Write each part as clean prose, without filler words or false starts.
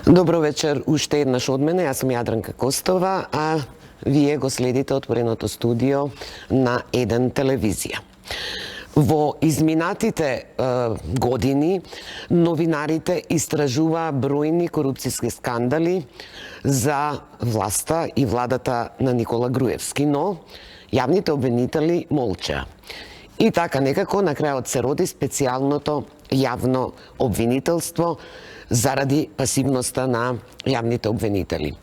Добро вечер, уште еднаш од мене. Јас сум Јадранка Костова, а вие го следите отвореното студио на Еден телевизија. Во изминатите години новинарите истражуваа бројни корупцијски скандали за власта и владата на Никола Груевски, но јавните обвинители молчаа. И така некако на крајот се роди специјалното јавно обвинителство заради пасивноста на јавните обвинители.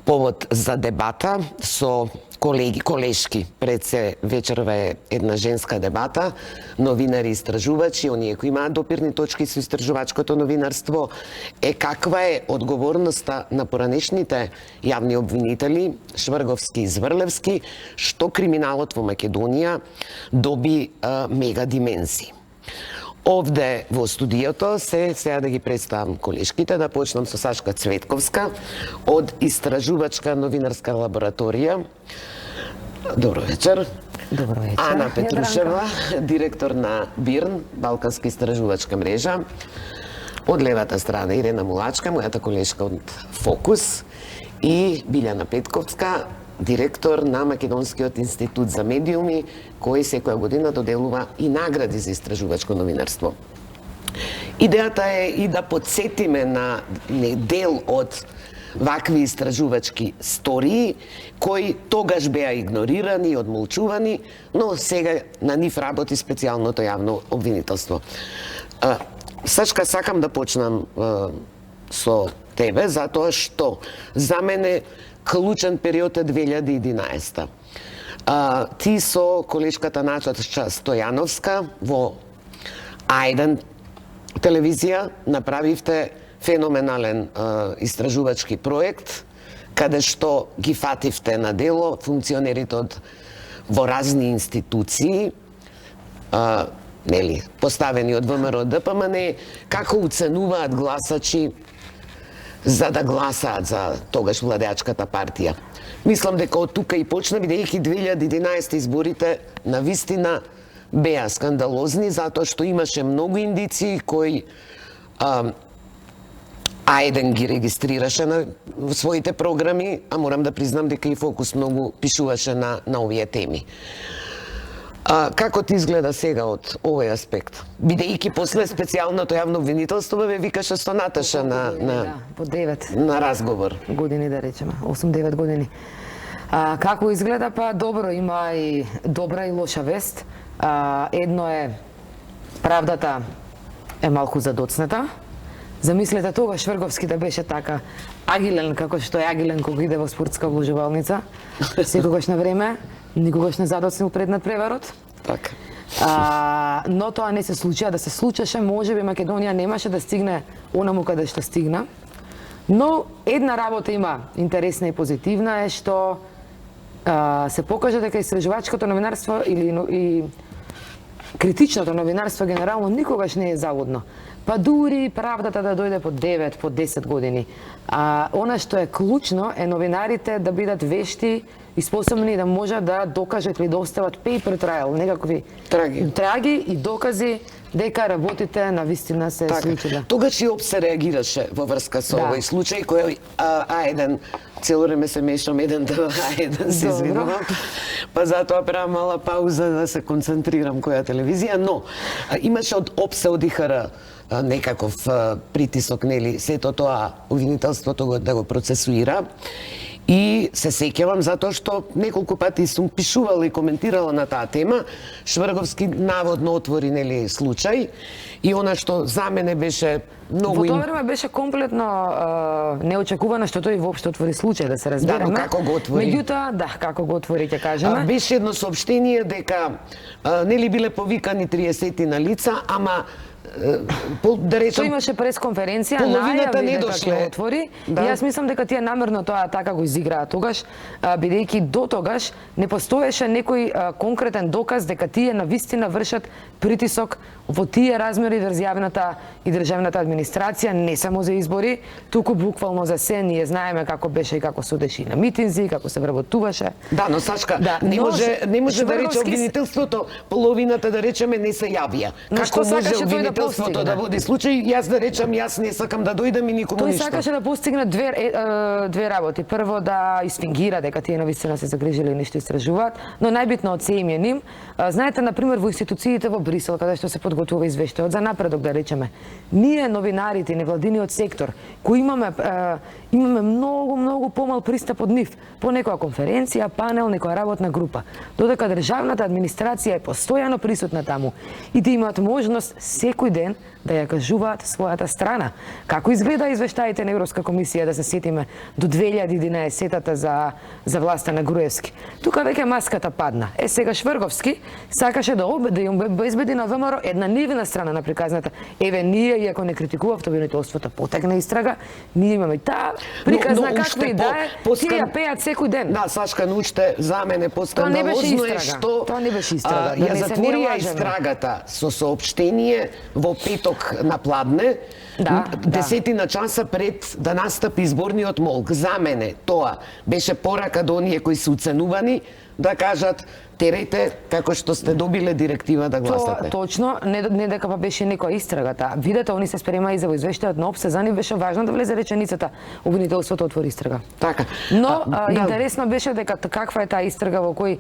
Повод за дебата со колешки, пред се вечерва е една женска дебата, новинари истражувачи, оние кои имаат допирни точки со истражувачкото новинарство, е каква е одговорноста на поранешните јавни обвинители, Шврговски и Зврлевски, што криминалот во Македонија доби мега димензии. Овде во студиото сега да ги представам колешките, да почнам со Сашка Цветковска од Истражувачка новинарска лабораторија. Добро вечер. Добро вечер. Ана Петрушева, директор на БИРН, Балканска истражувачка мрежа. Од левата страна Ирена Мулачка, мојата колешка од Фокус, и Билјана Петковска, директор на Македонскиот институт за медиуми, кој секоја година доделува и награди за истражувачко новинарство. Идејата е и да подсетиме на дел од вакви истражувачки стории, кои тогаш беа игнорирани и одмолчувани, но сега на нив работи специјалното јавно обвинителство. Сашка, сакам да почнам со тебе, затоа што за мене клучен период е 2011. Ти со колешката Начача Стојановска во А1 телевизија направивте феноменален истражувачки проект, каде што ги фативте на дело функционерите во разни институции, поставени од ВМРО ДПМН, како уценуваат гласачи за да гласаат за тогаш владеачката партија. Мислам дека од тука и почна, бидејќи 2011 изборите навистина беа скандалозни, затоа што имаше многу индиции кои А1 ги регистрираше на своите програми, а морам да признам дека и Фокус многу пишуваше на овие теми. Како ти изгледа сега од овој аспект? Бидејќи после специјалното јавно обвинителство ве викаше со Наташа по 9 на разговор. Години, да речеме, 8-9 години. Како изгледа? Па добро, има и добра и лоша вест. Едно е, правдата е малку задоцната. Замислете тогаш Шврговски да беше така агилен, како што е агилен кога иде во спортска обложувалница, секогаш на време, никогаш не задоцнил пред надпреварот. Така. Но тоа не се случи, да се случеше, можеби Македонија немаше да стигне онаму каде што стигна. Но една работа има интересна и позитивна е што се покажа дека истражувачкото новинарство и критичното новинарство генерално никогаш не е заводно. Па дури правдата да дојде по 9, по 10 години. Она што е клучно е новинарите да бидат вешти и способни да можат да докажат или да остават paper trail, некакви траги и докази дека работите на вистина се случиле. Тогаш и ОПС реагираше во врска со овој случај, кој А1, цело време се мешам еден до А1, се извинувам. Па затоа правам мала пауза да се концентрирам која телевизија, но имаше од ОПС, од ИХР некаков притисок, нели, сето тоа обвинителството да го процесуира. И се сеќавам затоа што неколку пати сум пишувала и коментирала на таа тема. Шврговски наводно отвори, нели, случај, и она што за мене беше многу... Во тоа време беше комплетно неочекувано што тој воопшто отвори случај, да се разбереме. Да, но како го отвори? Меѓутоа, како го отвори, ќе кажеме. Беше едно соопштение дека нели биле повикани 30 на лица, ама да речам, Тој имаше пресконференција, половината не дека дошле. ќе отвори. Да. И јас мислам дека тие намерно тоа така го изиграа тогаш, бидејќи до тогаш не постоеше некој конкретен доказ дека тие навистина вршат притисок во тие размери врз јавната и државната администрација, не само за избори, туку буквално за се. Ние знаеме како беше и како судеше на митинзи, како се вработуваше. Да, но Сашка, Да, не но може да рече Шврговски обвинителството, половината да речеме не се јавија. Но што сакаше тој да правителството постигне? да води случај, јас да речам, јас не сакам да дојдам и никому Тој ништо. сакаше да постигне две работи. Прво да изфингира дека тие навистина се загрижили и нешто истражуваат, но најбитно од се им е ним. Знаете, на пример, во институциите во Брисел, каде што се подготвува извештајот за напредок, да речеме, ние новинарите, невладиниот сектор, кои имаме многу помал пристап од нив, по некоја конференција, панел, некоја работна група. Додека државната администрација е постојано присутна таму и да имаат можност секој ден да ја кажуваат својата страна. Како изгледа извештаите на Европска комисија, да се сетиме, до 2011-та за власта на Груевски. Тука веќе маската падна. Сега Шврговски сакаше да им обезбеди на ВМРО една нивна страна на приказната. Еве, ние, иако не критикував обвинителството, потекна истрага, ние имаме таа приказна каква и да е, тие ја пеат секој ден. Да, Сашка, научте, за мене поскандалозно е што тоа не беше истрага. ја затворија истрагата со соопштение во петок на Пладне, десетина часа пред да настапи изборниот молк. За мене тоа беше порака до оние кои се уценувани да кажат терете како што сте добиле директива да гласате. Точно, не дека па беше некоја истрагата. Видете, они се спремаа и за извештајот на ОПСЕ, за нив беше важно да влезе реченицата обвинителството отвори истрага. Така. Но интересно беше дека каква е таа истрага во кој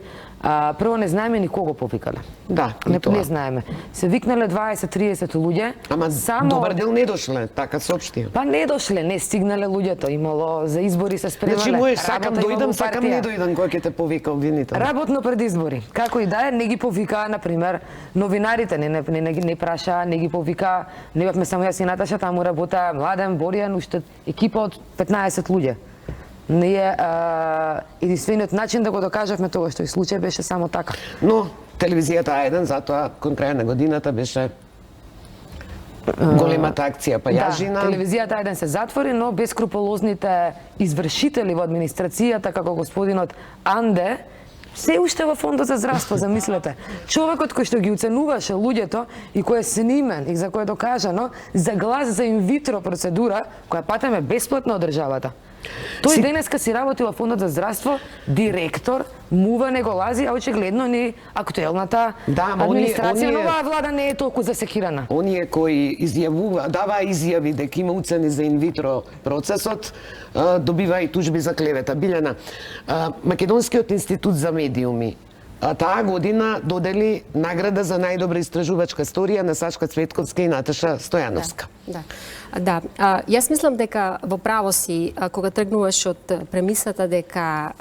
прво не знаеме ни кого повикале. Да, не знаеме. Се викнале 20-30 луѓе. Ама добар дел не дошле, така соопштија. Па не дошле, не стигнале луѓето, имало за избори се спремале. Значи можеш сакам дојдам, сакам не дојдам кога ќе те повика обвинител. Работно пред избори. Како и да е, не ги повика, на пример, новинарите, не праша, не ги повика, не бевме само јас и Наташа, таму работа Младен, Боријан, уште екипа од 15 луѓе. Ние единствениот начин да го докажавме тоа што и случај беше само така. Но телевизијата А1 затоа кон крај на годината беше големата акција Пајажина. Да, телевизијата А1 се затвори, но бескрупулозните извршители во администрацијата како господинот Анде се уште во фондот за здравство, замислете. Човекот кој што ги уценуваше луѓето и кој е снимен и за кој е докажано за глас за инвитро процедура која патеме бесплатно од државата. Тој денеска си работи во фондот за здравство, директор, мува не го лази, а очигледно ни актуелната администрација на оваа влада не е толку засекирана. Оние кои даваа изјави дека има уцени за инвитро процесот, добива и тужби за клевета. Билјана, Македонскиот институт за медиуми таа година додели награда за најдобра истражувачка историја на Сашка Цветковска и Наташа Стојановска. Да. Јас мислам дека во право си кога тргнуваш од премисата дека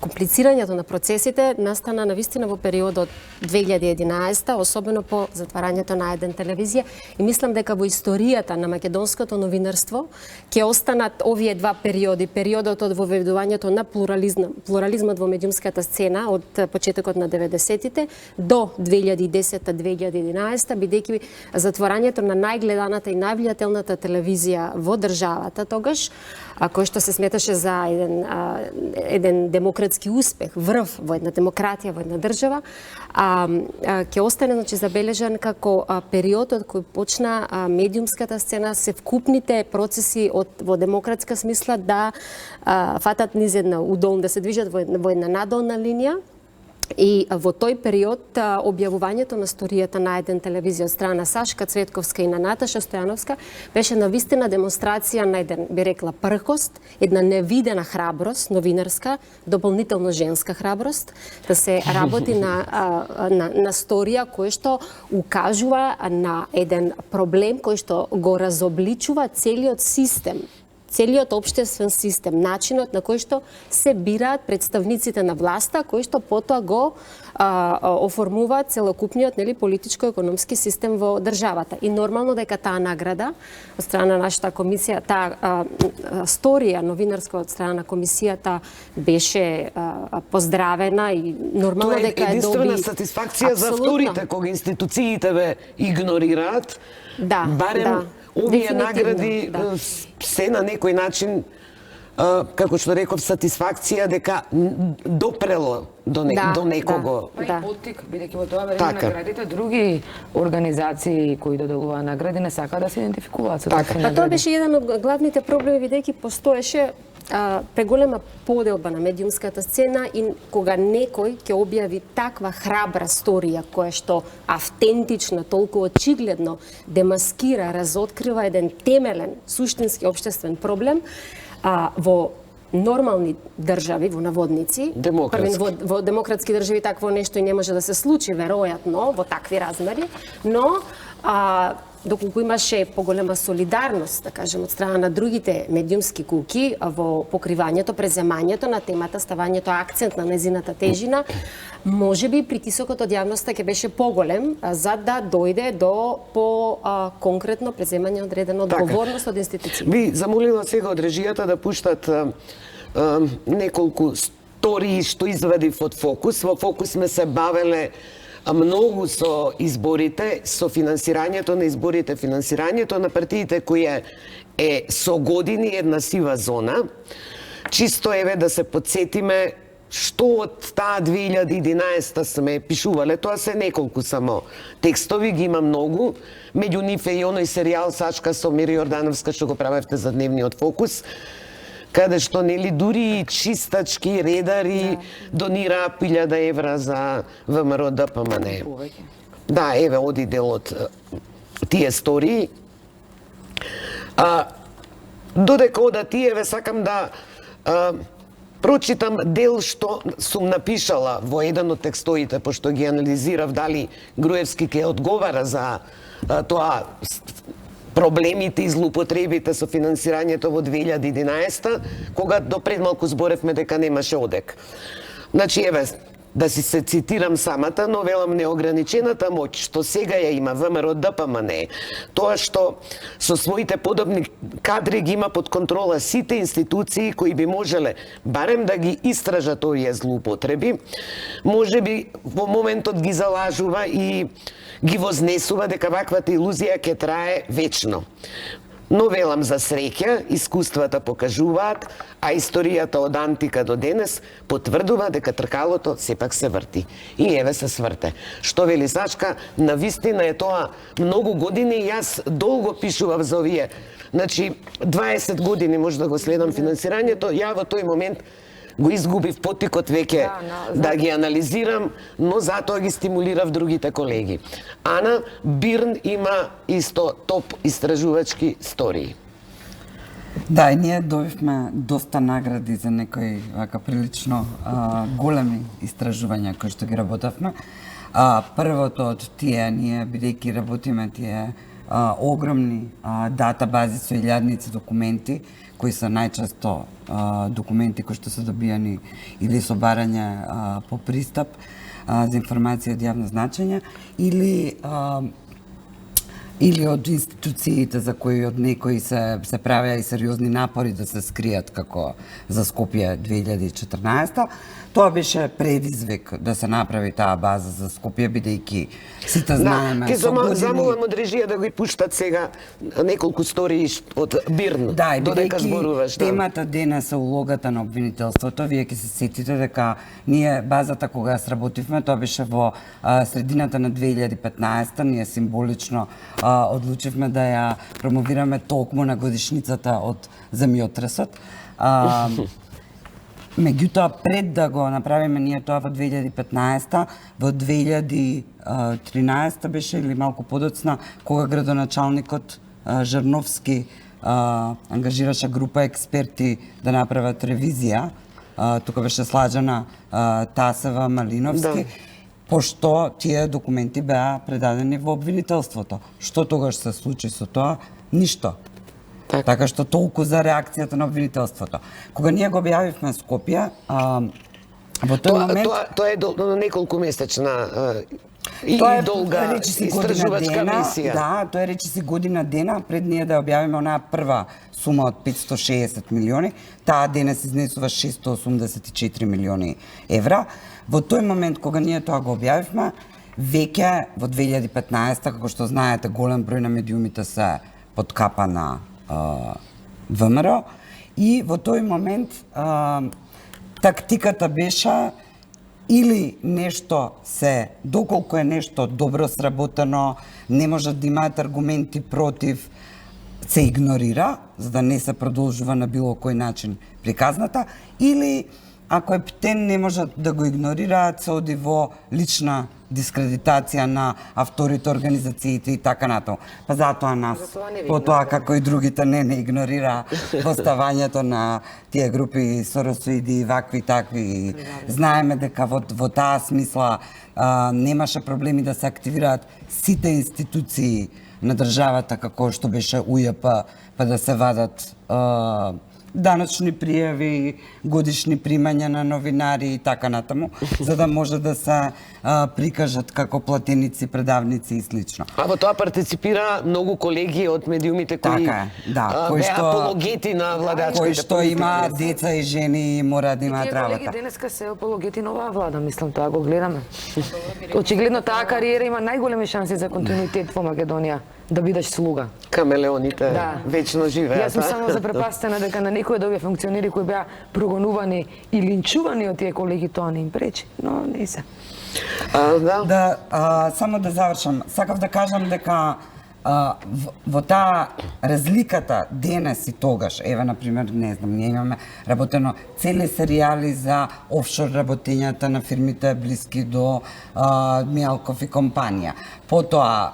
комплицирањето на процесите настана навистина во периодот 2011, особено по затварањето на А1 телевизија, и мислам дека во историјата на македонското новинарство ќе останат овие два периоди, периодот од воведувањето на плурализмот во медиумската сцена од почетокот на 90-тите до 2010-2011, бидејќи затворањето на најгледаната и највлијателната телевизија во државата тогаш, кој што се сметаше за еден демократски успех, врв во една демократија, во една држава, ќе остане забележан како периодот кој почна медиумската сцена, се вкупните процеси во демократска смисла да фатат низ една удолна, да се движат во една надолна линија. И во тој период објавувањето на историјата на А1 телевизија од страна Сашка Цветковска и на Наташа Стојановска беше навистина демонстрација на еден, би рекла, прхост, една невидена храброст, новинарска, дополнително женска храброст, да се работи на сторија која што укажува на еден проблем кој што го разобличува целиот систем, целиот општествен систем, начинот на кој што се бираат представниците на власта, кои што потоа го оформуваат целокупниот политичко-економски систем во државата. И нормално дека таа награда од страна на нашата комисија, таа сторија новинарска од страна на комисијата беше поздравена и нормално дека е доби единствена сатисфакција за вторите кога институциите ве игнорираат. Барем овие награди се на некој начин, како што реков, сатисфакција дека допрело до некого. Поттик, бидејќи во тоа време наградите, други организации кои доделуваат награди не сакаат да се идентификуваат со тоа. Тоа беше еден од главните проблеми, бидејќи постоеше преголема поделба на медиумската сцена и кога некој ќе објави таква храбра сторија која што автентично, толку очигледно демаскира, разоткрива еден темелен, суштински општествен проблем, во нормални држави, во наводници, во демократски држави такво нешто и не може да се случи, веројатно, во такви размери, но доколку имаше поголема солидарност, да кажем, од страна на другите медиумски куки во покривањето, преземањето на темата, ставањето акцент на незината тежина, можеби притисокот од јавноста ќе беше поголем за да дојде до конкретно преземање одредена одговорност од институцијата. Би замолила сега од режијата да пуштат неколку стории што извадив од Фокус. Во Фокус сме се бавеле многу со изборите, со финансирањето на изборите, финансирањето на партиите која е со години една сива зона. Чисто еве да се подсетиме што од таа 2011 сме пишувале, тоа се неколку само текстови, ги има многу. Меѓу нив е и оној серијал Сачка со Мири Јордановска што го правевте за Дневниот Фокус, каде што нели дури и чистачки, редари донираа 1000 евра за ВМРО ДПМН. Да, еве оди дел од тие стории. Додека одат тие, еве сакам да прочитам дел што сум напишала во еден од текстоите, пошто ги анализирав дали Груевски ќе одговара за тоа проблемите и злоупотребите со финансирањето во 2011, кога до пред малку зборевме дека немаше одек. Значи, еве, да си се цитирам самата, но велам неограничената моќ што сега ја има ВМРО ДПМН, тоа што со своите подобни кадри ги има под контрола сите институции кои би можеле барем да ги истражат овие злоупотреби, можеби во моментот ги залажува и ги вознесува дека ваквата илузија ќе трае вечно. Но велам за среќа, искуствата покажуваат, а историјата од антика до денес потврдува дека тркалото сепак се врти. И еве се сврте. Што вели Сачка, навистина е тоа многу години и јас долго пишував за овие. Значи, 20 години може да го следам финансирањето, ја во тој момент го изгубив потикот веќе да ги анализирам, но затоа ги стимулирав другите колеги. Ана Бирн има исто топ истражувачки стории. Да, и ние добивме доста награди за некои вака прилично големи истражувања кои што ги работевме. Првото од тие, ние бидејќи работиме тие огромни датабази со илјадници документи, кои се најчесто документи кои што се добијани или со барање по пристап за информација од јавно значење или од институциите за кои од некои се правеа и сериозни напори да се скријат како за Скопје 2014. Тоа беше предизвик да се направи таа база за Скопје, бидејќи сите знаеме со години... Замолам од режија да ги пуштат сега неколку стории од Бирн, додека зборуваш. Темата денес е улогата на обвинителството. Вие ќе се сетите дека ние базата кога сработивме, тоа беше во средината на 2015, ние символично одлучивме да ја промовираме токму на годишницата од земјотресот. Меѓутоа, пред да го направиме ние тоа во 2015, во 2013 беше или малку подоцна, кога градоначалникот Жерновски ангажираше група експерти да направат ревизија. Тука беше сладжана Тасева, Малиновски, пошто тие документи беа предадени во обвинителството. Што тогаш се случи со тоа? Ништо. Така што толку за реакцијата на обвинителството. Кога ние го објавивме Скопје, во тој момент... Тоа е неколку месечна и долга истражувачка мисија. Да, тоа е речиси година дена пред ние да објавиме онаа прва сума од 560 милиони, таа денес изнесува 684 милиони евра. Во тој момент кога ние тоа го објавивме, веќе во 2015, како што знаете, голем број на медиумите се под капа на ВМРО, и во тој момент тактиката беше или нешто доколку е нешто добро сработено, не можат да имаат аргументи против, се игнорира, за да не се продолжува на било кој начин приказната, или ако ептен не може да го игнорира, се оди во лична дискредитација на авторите, организациите и така натаму. Па затоа нас, потоа како и другите не игнорира поставањето на тие групи соросоиди, вакви и такви. Знаеме дека во таа смисла немаше проблеми да се активираат сите институции на државата, како што беше УЈП, па да се вадат даночни пријави, годишни примања на новинари и така натаму, за да може да се прикажат како платеници, предавници и слично. А во тоа партиципира многу колеги од медиумите кои Така е, да, кои беа што- апологети на владачките Кои што политики. има деца и жени и мора да имаат Тие колеги работа. денеска се апологети на оваа влада, мислам, тоа го гледаме. Очигледно таа кариера има најголеми шанси за континуитет во Македонија, да бидеш слуга. Камелеоните Да. вечно живеат. Јас сум само запрепастена дека на некои од овие функционери кои беа прогонувани и линчувани од тие колеги тоа не им пречи, но не се. Да. Само да завршам, сакав да кажам дека во таа разликата денес и тогаш, еве например, не знам, ние имаме работено цели серијали за офшор работењата на фирмите блиски до Мијалков и компанија. Потоа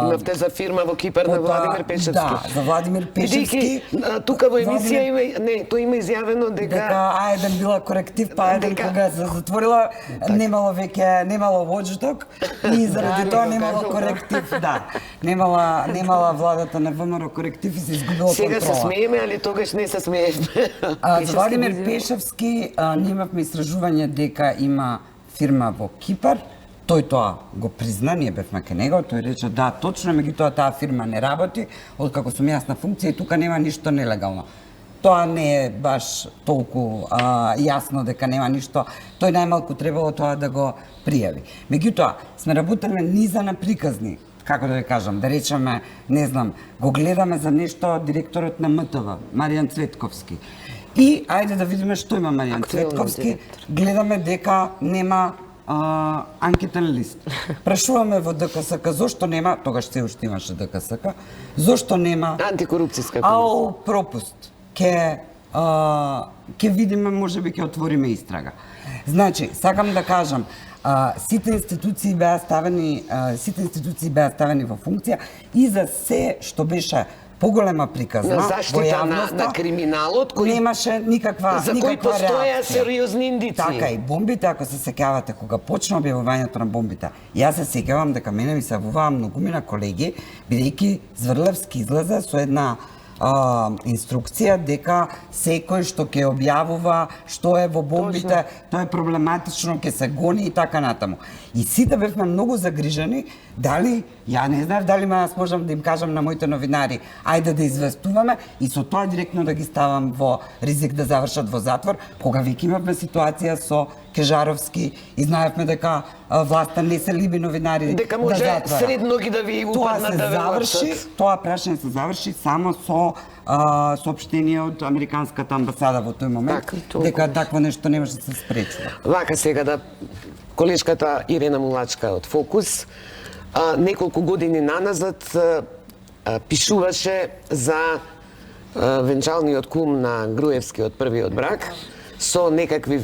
Имавте за фирма во Кипар на Владимир Пешевски. Да, за Владимир Пешевски. Бидејќи тука во емисија има тој има изјавено дека Ајден била коректив, па Ајден кога се затворила, немало watchdog и заради тоа немало коректив, да. Немала владата на ВМРО коректив и се изгубила контрола. сега се смееме, али тогаш не се смеевме. За Владимир Пешевски ние имавме истражување дека има фирма во Кипар. Тој тоа го призна, ние бевме кај него, тој рече да, точно, меѓутоа таа фирма не работи, откако сум јас на функција и тука нема ништо нелегално. Тоа не е баш толку јасно дека нема ништо, тој најмалку требало тоа да го пријави. Меѓутоа, сме работеле низа на приказни, како да ви кажам, да речеме, не знам, го гледаме за нешто директорот на МТВ, Маријан Цветковски. И ајде да видиме што има Маријан Актуелен Цветковски, директор. гледаме дека нема анкетен лист. Прашуваме во ДКСК зошто нема, тогаш се уште имаше ДКСК, зошто нема Антикорупцијска комисија. ау пропуст. Ке видиме, можеби ќе отвориме истрага. Значи, сакам да кажам, сите институции беа ставени во функција и за се што беше поголема приказна На во заштита јавноста, на криминалот кој немаше никаква за кој постоја реакција. сериозни индици. Така и бомбите, ако се сеќавате, кога почна објавувањето на бомбите, јас се сеќавам дека мене ми се јавуваа многумина колеги, бидејќи Зврлевски излезе со една инструкција дека секој што ќе објавува што е во бомбите, тоа е проблематично, ќе се гони и така натаму. И сите бевме многу загрижени дали, ја не знаев дали јас можам да им кажам на моите новинари, ајде да известуваме и со тоа директно да ги ставам во ризик да завршат во затвор, кога веќе имавме ситуација со Кежаровски и знаевме дека власта не се либи новинари Дека да може затвара. средно ги да ви Тоа упаднат се да ве заврши, лапсат. тоа прашање се заврши само со соопштение од американската амбасада во тој момент, Така, толку дека такво нешто не може да се спречува. Вака сега да колешката Ирена Мулачка од Фокус неколку години наназад пишуваше за венчалниот кум на Груевскиот првиот брак со некакви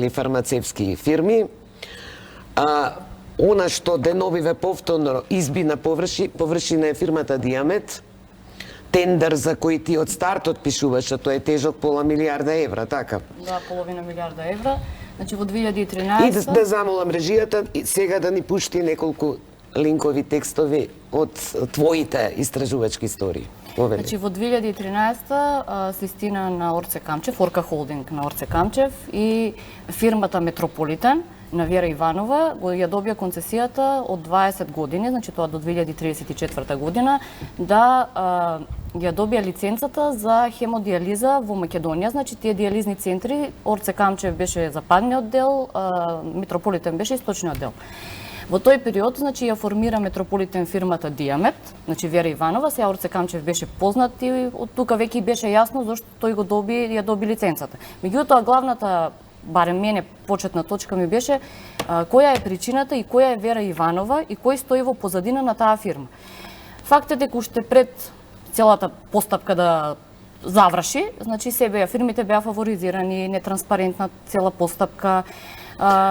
фармацевски фирми. Она што деновиве повторно изби на површина е фирмата Диамет, тендер за кој ти од стартот пишуваше, тој е тежок пола милиарда евра, така? Да, половина милиарда евра. Значи во И 2013 да замолам режијата и сега да ни пушти неколку линкови текстови од твоите истражувачки истории. Повели. Значи во 2013 се стина на Орце Камчев, Орка Холдинг на Орце Камчев и фирмата Метрополитен на Вера Иванова ја добија концесијата од 20 години, значи тоа до 2034 година, да ја добија лиценцата за хемодиализа во Македонија. Значи тие диализни центри, Орце Камчев беше западниот дел, Метрополитен беше источниот дел. Во тој период, значи, ја формира Метрополитен фирмата Диамет, значи Вера Иванова, сега Орце Камчев беше познат и од тука веќе беше јасно зашто тој ја доби лиценцата. Меѓутоа, главната, барем мене, почетна точка ми беше која е причината и која е Вера Иванова и кој стои во позадина на таа фирма. Факт е дека уште пред целата постапка да заврши, значи фирмите беа фаворизирани, нетранспарентна цела постапка.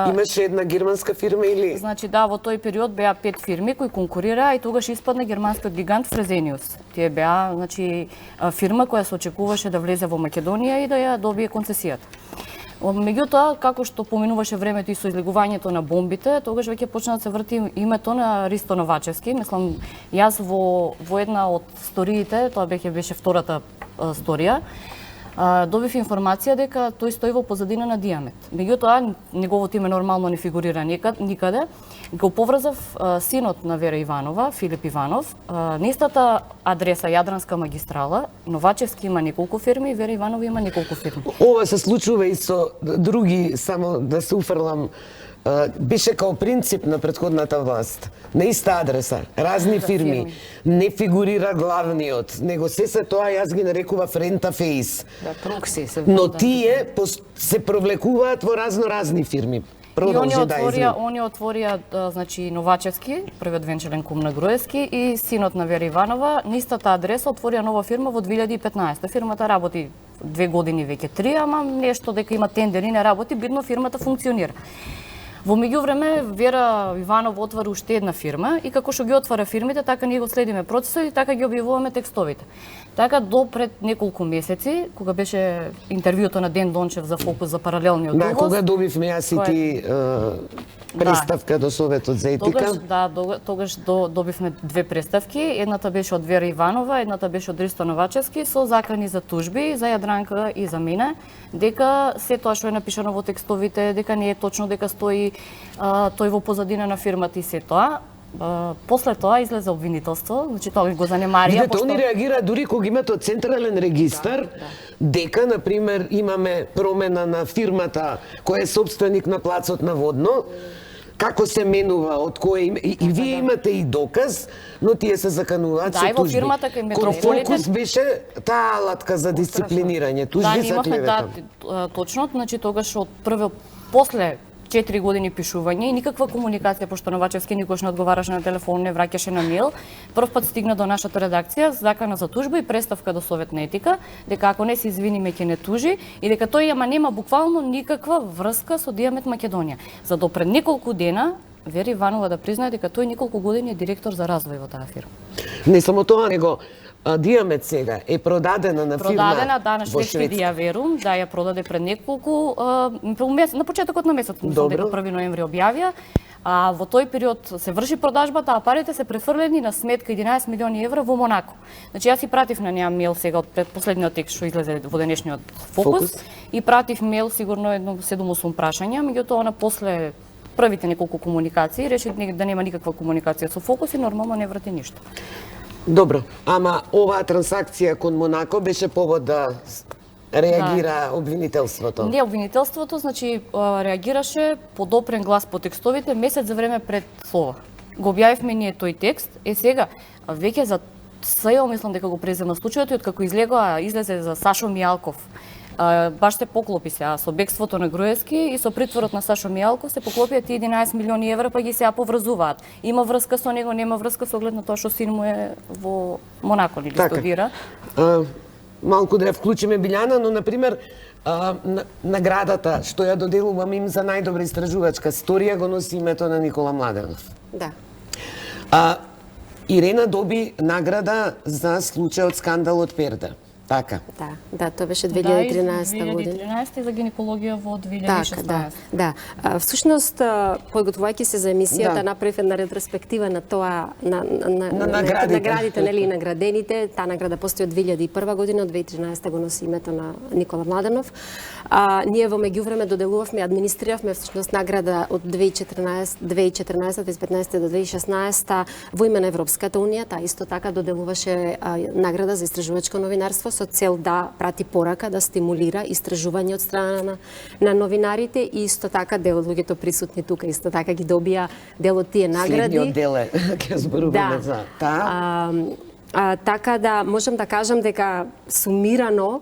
Имаше една германска фирма или? Значи да, во тој период беа 5 фирми кои конкурираа и тогаш испадна германскиот гигант Фрезениус. Тие беа, значи, фирма која се очекуваше да влезе во Македонија и да ја добие концесијата. Меѓутоа, како што поминуваше времето и со излегувањето на бомбите, тогаш веќе почна да се врти името на Ристо Новачевски. Мислам, јас во една од сториите, тоа беше втората сторија, добив информација дека тој стои во позадина на Диамет. Меѓутоа, неговото име нормално не фигурира никаде. Го поврзав синот на Вера Иванова, Филип Иванов, на истата адреса Јадранска магистрала. Новачевски има неколку фирми, Вера Иванова има неколку фирми. Ова се случува и со други, само да се уфрлам, беше као принцип на претходната власт. На иста адреса, разни фирми, не фигурира главниот, него се тоа јас ги нарекував рентафейс. Да, прокси се. Но тие се провлекуваат во разни фирми. И они отворија, значи, Новачевски, првиот венчален кум на Груевски, и синот на Вера Иванова, на истата адреса отворија нова фирма во 2015. Фирмата работи 2 години, веќе 3, ама нешто дека има тендери не работи, бидно фирмата функционира. Во меѓувреме Вера Иванова отвори уште една фирма и како што ги отвара фирмите, така ние го следиме процесот и така ги објавуваме текстовите. Така до пред неколку месеци, кога беше интервјуто на Ден Дончев за Фокус за паралелниот увоз. Да, кога добивме јас и ти преставка до Советот за етика. Тогаш добивме 2 преставки. Едната беше од Вера Иванова, едната беше од Ристо Новачевски со закани за тужби за Јадранка и за мене, дека се тоа што е напишано во текстовите, дека не е точно, дека стои тој во позадина на фирмата и се тоа. После тоа излезе обвинителство, значи тоа го занемарија. Видете, они реагираат дури кога имате централен регистар, дека, например, имаме промена на фирмата која е собственик на плацот на Водно, како се менува, од кој име, и вие имате и доказ, но тие се закануваат со тужби. Да, и во фирмата кај Метрополитен. Фокус беше таа алатка за дисциплинирање, тужби за клевета. Да, точно, значи тогаш од после 4 години пишување и никаква комуникација, пошто Новачевски никош не одговараше на телефон, не враќаше на мејл. Прв пат стигна до нашата редакција закана за тужба и преставка до Совет на етика, дека ако не се извиниме ќе не тужи и дека тој нема буквално никаква врска со Диамет Македонија. За до пред неколку дена Вера Иванова да признае дека тој неколку години е директор за развој во таа фирма. Не само тоа, него Диамет сега е продадена на фирма на шведски Диаверум, да ја продаде пред неколку на почетокот на месецот, дека 1 ноември објавија. Во тој период се врши продажбата, а парите се префрлени на сметка 11 милиони евра во Монако. Значи јас и пратив на неа мејл сега од последниот текст што излезе во денешниот Фокус и пратив мејл сигурно едно 7-8 прашања, меѓутоа она после првите неколку комуникации реши да нема никаква комуникација со Фокус и нормално не врати ништо. Добро, ама оваа трансакција кон Монако беше повод да реагира обвинителството? Не обвинителството, значи реагираше подопрен глас по текстовите месец за време пред ова. Го објавивме ние тој текст, сега веќе за СЈО мислам дека го презема случајот и откако излезе за Сашо Мијалков. Баш се поклопи се, со бегството на Груевски и со притворот на Сашо Мијалков се поклопија тие 11 милиони евра, па ги се поврзуваат. Има врска со него, нема врска со оглед на тоа што син му е во Монако или студира. Малку да ја вклучиме Билјана, но например наградата што ја доделувам им за најдобра истражувачка сторија го носи името на Никола Младенов. Да. Ирена доби награда за случајот скандалот Перда. Така. Да, тоа беше 2013 година. 2013 и за гинекологија во 2016. Така, да. Всушност, подготвувајќи се за емисијата, направив една ретроспектива на тоа, на наградите, нели, наградените. Таа награда постои од 2001 година, од 2013 го носи името на Никола Младенов. Ние во меѓувреме доделувавме, администриравме всушност награда од 2014, 2015 до 2016 во име на Европската унија. Таа исто така доделуваше награда за истражувачко новинарство со цел да прати порака, да стимулира истражување од страна на новинарите и исто така дел од луѓето присутни тука исто така ги добија дел од тие награди. Следниот дел е, ќе зборуваме за таа. Така да можам да кажам дека сумирано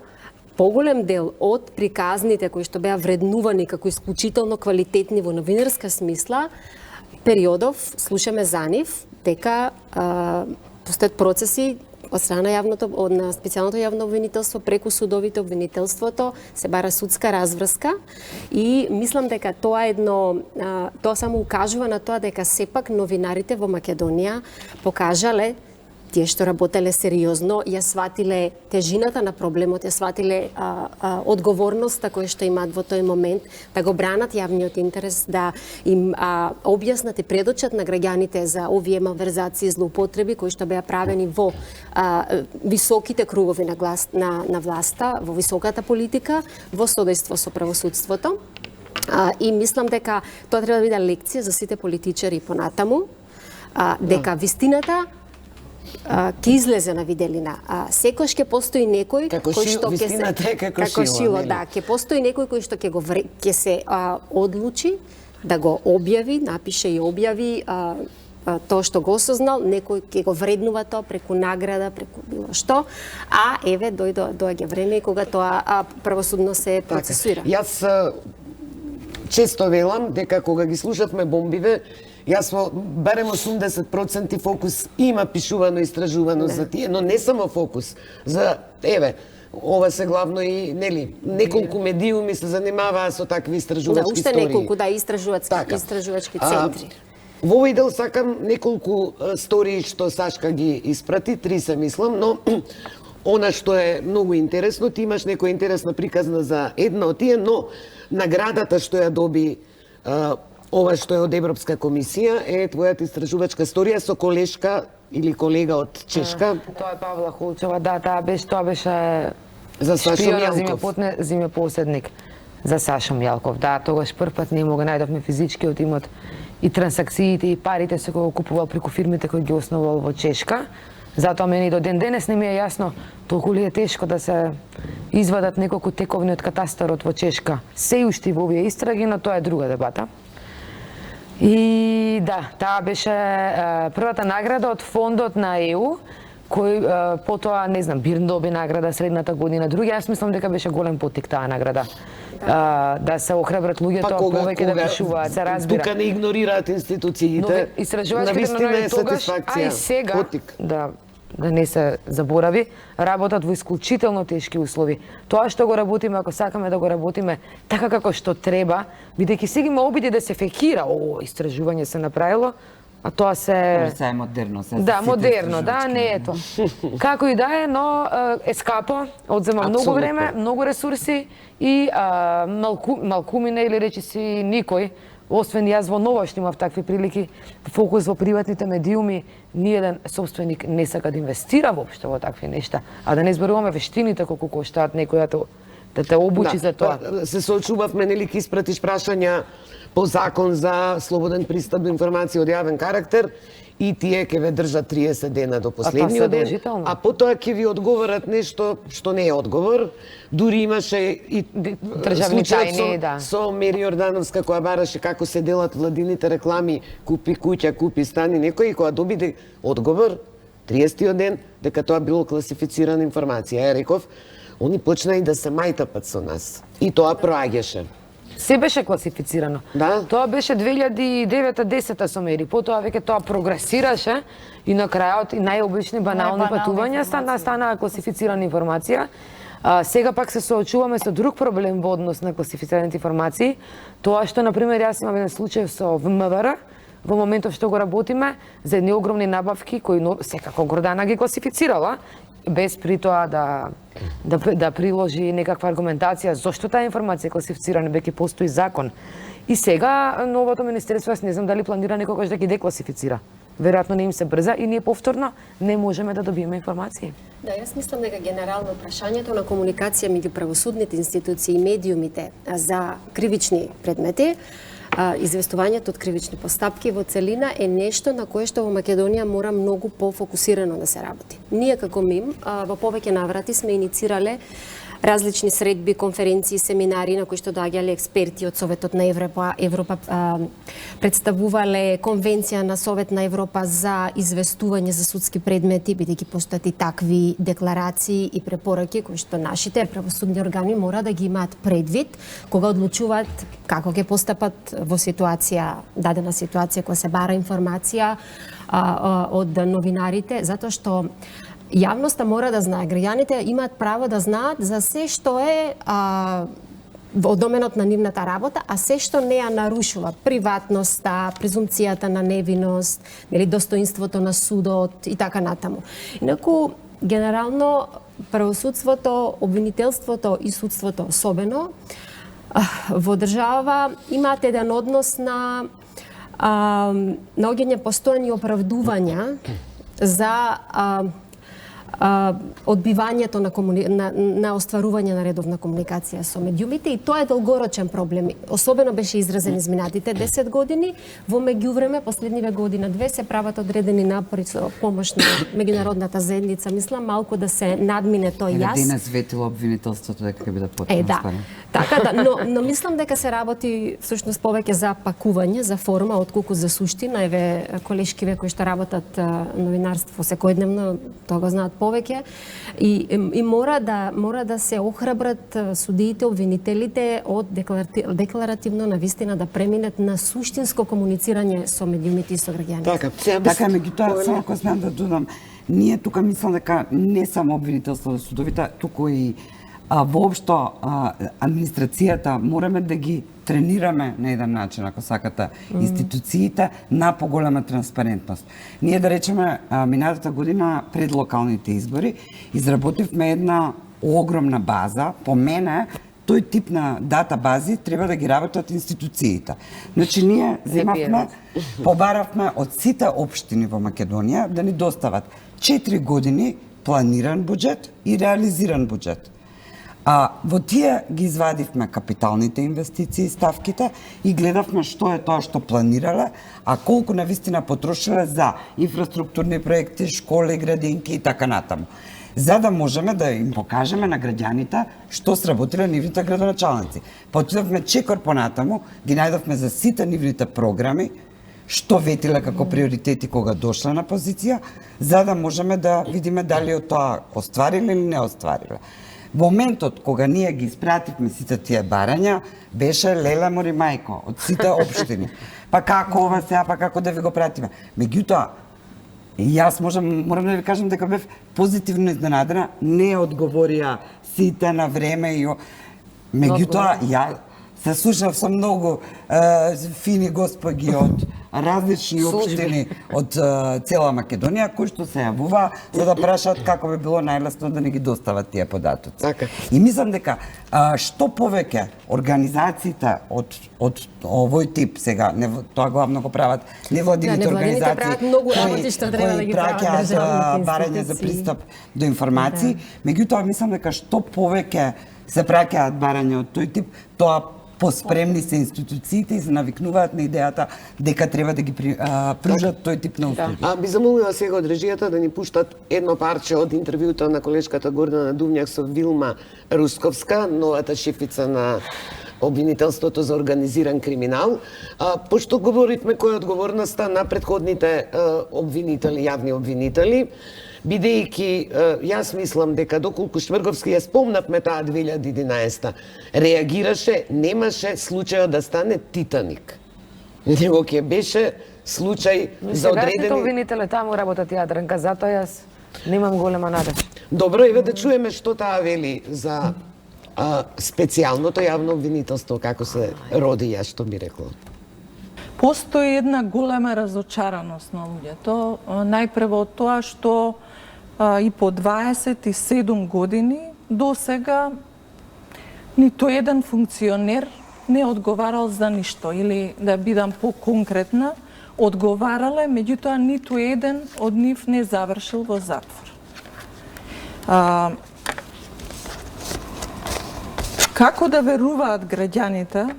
поголем дел од приказните кои што беа вреднувани како исклучително квалитетни во новинарска смисла, периодов слушаме за нив дека постојат процеси од страна на на специјалното јавно обвинителство преку судовите обвинителството се бара судска разврска и мислам дека тоа тоа само укажува на тоа дека сепак новинарите во Македонија покажале, тие што работеле сериозно, ја сватиле тежината на проблемот, ја сватиле одговорноста која што имаат во тој момент, да го бранат јавниот интерес, да им објаснат и предочат на граѓаните за овие малверзации и злоупотреби кои што беа правени во високите кругови на власта, во високата политика, во содејство со правосудството. И мислам дека тоа треба да биде лекција за сите политичари понатаму, дека вистината ќе излезе на виделина. Секојаш ќе постои некој кој што ќе се како шило, да, ќе постои некој кој што ќе се одлучи да го објави, напише и објави тоа што го осознал, некој ќе го вреднува тоа преку награда, преку било што, еве доаѓа време кога тоа правосудно се процесуира. Јас често велам дека кога ги слушавме бомбиве, јас во барем 80% фокус има пишувано, истражувано за тие, но не само фокус, за ова се главно и неколку медиуми се занимаваа со такви истражувачки уште истории. неколку истражувачки центри. Во овој дел сакам неколку стории што Сашка ги испрати, 3 се мислам, но она што е многу интересно, ти имаш некоја интересна приказна за една од тие, но наградата што ја доби ова што е од Европска комисија е твојата истражувачка историја со колешка или колега од Чешка. Тоа е Павла Холчева, да, тоа беше за Сашо Мјалков. Земјопоседник за Сашо Мјалков. Да, тогаш првпат ние го најдовме физичкиот имот и трансакциите и парите се кои го купувал преку фирмите кои ги основал во Чешка. Затоа мене и до ден денес не ми е јасно толку ли е тешко да се извадат неколку тековни од катастарот во Чешка. Се уште во овие истраги, но тоа е друга дебата. И да, таа беше првата награда од фондот на ЕУ, кој потоа, не знам, Бирн доби награда средната година, други, јас мислам дека беше голем потик таа награда. Да се охрабрат луѓето повеќе да пишуваат, се разбира. Тука не игнорираат институциите. Истражувачките новини тогаш, и сега, да не се заборави, работат во исклучително тешки услови. Тоа што го работиме, ако сакаме да го работиме така како што треба, бидејќи сега има обиди да се фекира, истражување се направило, а тоа се... Се е модерно. Да, модерно, да, не е тоа. Како и да е, но е скапо, одзема многу време, многу ресурси и малкумина или речиси никој, освен јас во Нова што имав такви прилики, фокус во приватните медиуми, ниеден собственик не сака да инвестира воопшто во такви нешта, а да не зборуваме вештините колку коштаат некој да те обучи за тоа. Се соочувавме, нели, ке испратиш прашања по закон за слободен пристап до информација од јавен карактер и тие ќе ве држат 30 дена до последниот ден, а потоа ќе ви одговорат нешто што не е одговор. Дури имаше и случај со Мери Јордановска која бараше како се делат владините реклами, купи куќа, купи стани, некој која добиде одговор 30-тиот ден дека тоа било класифицирана информација. Ја реков, они почна и да се мајтапат со нас. И тоа проаѓаше. Се беше класифицирано. Да. Тоа беше 2009-10 со Мери. Потоа веќе тоа прогресираше и на крајот и најобични банални патувања станаа класифицирана информација. Сега пак се соочуваме со друг проблем во однос на класифицираните информации. Тоа што, например, јас имам еден случај со ВМРО, во моментов што го работиме, за едни огромни набавки кои секако Гордана ги класифицирала, без при тоа да приложи некаква аргументација зошто таа информација е класифицирана, веќе постои закон. И сега новото министерство, јас не знам дали планира некогаш да ги декласифицира. Веројатно не им се брза и ние повторно не можеме да добиеме информации. Да, јас мислам дека генерално прашањето на комуникација меѓу правосудните институции и медиумите за кривични предмети, известувањето од кривични постапки во целина е нешто на кое што во Македонија мора многу пофокусирано да се работи. Ние како МИМ во повеќе наврати сме иницирале различни средби, конференции, семинари на кои што доаѓале експерти од Советот на Европа представувале конвенција на Совет на Европа за известување за судски предмети, бидејќи постојат и такви декларации и препораки кои што нашите правосудни органи мора да ги имаат предвид кога одлучуваат како ќе постапат во дадена ситуација кога се бара информација од новинарите, затоа што Јавноста мора да знае, граѓаните имаат право да знаат за се што е во доменот на нивната работа, а се што не ја нарушува приватноста, презумцијата на невиност, нели достоинството на судот и така натаму. Инаку генерално правосудството, обвинителството и судството особено во држава имаат еден однос на наоѓање постојани оправдувања за одбивањето на остварување на редовна комуникација со медиумите, и тоа е долгорочен проблем. Особено беше изразен изминатите 10 години. Во меѓувреме, последниве година-две се прават одредени напори со помош на меѓународната заедница. Мислам малку да се надмине тој јас. Денес ветило обвинителството дека ќе биде потполно стварно. Така да, но мислам дека се работи всушност повеќе за пакување, за форма, отколку за суштина. Еве колешкиве кои што работат новинарство секојдневно, тоа го знаат повеќе, и мора да се охрабрат судиите, обвинителите од декларативно навистина да преминат на суштинско комуницирање со медиумите и со граѓаните. Така, меѓутоа, само ако знам да додам, ние тука мислам дека не само обвинителство за судовите, туку и воопшто администрацијата мораме да ги тренираме на еден начин, ако сакате, институциите на поголема транспарентност. Ние, да речеме, минатата година пред локалните избори изработивме една огромна база. По мене, тој тип на дата бази треба да ги работат институциите. Значи, ние земавме, побаравме од сите општини во Македонија да ни достават 4 години планиран буџет и реализиран буџет. Во тие ги извадивме капиталните инвестиции, ставките, и гледавме што е тоа што планирале, а колку навистина потрошиле за инфраструктурни проекти, школи, градинки и така натаму. За да можеме да им покажеме на граѓаните што сработиле нивните градоначалници. Потидовме чекор понатаму, ги најдовме за сите нивните програми, што ветиле како приоритети кога дошле на позиција, за да можеме да видиме дали од тоа оствариле или не оствариле. Во моментот кога ние ги испративме сите тие барања, беше леле мори мајко од сите општини. Па како ова сега, па како да ви го пратиме? Меѓутоа, јас морам да ви кажам дека бев позитивно изненадена, не одговорија сите на време и меѓутоа ја се слушав со многу фини господи од различни општини од цела Македонија кои што се јавува за да прашаат како би било најлесно да не ги достават тие податоци. Така. И мислам дека што повеќе организациите од овој тип сега, тоа главно го прават невладините организации, прават многу работи што треба да ги прават државните барања за институции. пристап до информации, меѓутоа мислам дека што повеќе се праќаат барања од тој тип, тоа поспремни се институциите и се навикнуваат на идејата дека треба да ги пружат тој тип на услуги. Би замолила сега од режијата да ни пуштат едно парче од интервјуто на колешката Гордана Дувњак со Вилма Русковска, новата шефица на обвинителството за организиран криминал, пошто говоривме која е одговорноста на претходните обвинители, јавни обвинители, бидејќи јас мислам дека доколку Шврговски ја спомнавме таа 2011 реагираше, немаше случајот да стане Титаник. Него ќе беше случај за Сегашните одредени... обвинители таму работат Јадранка, затоа јас немам голема надеж. Добро, еве да чуеме што таа вели за специјалното јавно обвинителство, како се роди, јас што би рекла. Постои една голема разочараност на луѓето, најпрво од тоа што и по 27 години до сега ниту еден функционер не одговарал за ништо, или да бидам по-конкретна, одговарале, меѓутоа ниту еден од нив не завршил во затвор. Како да веруваат граѓаните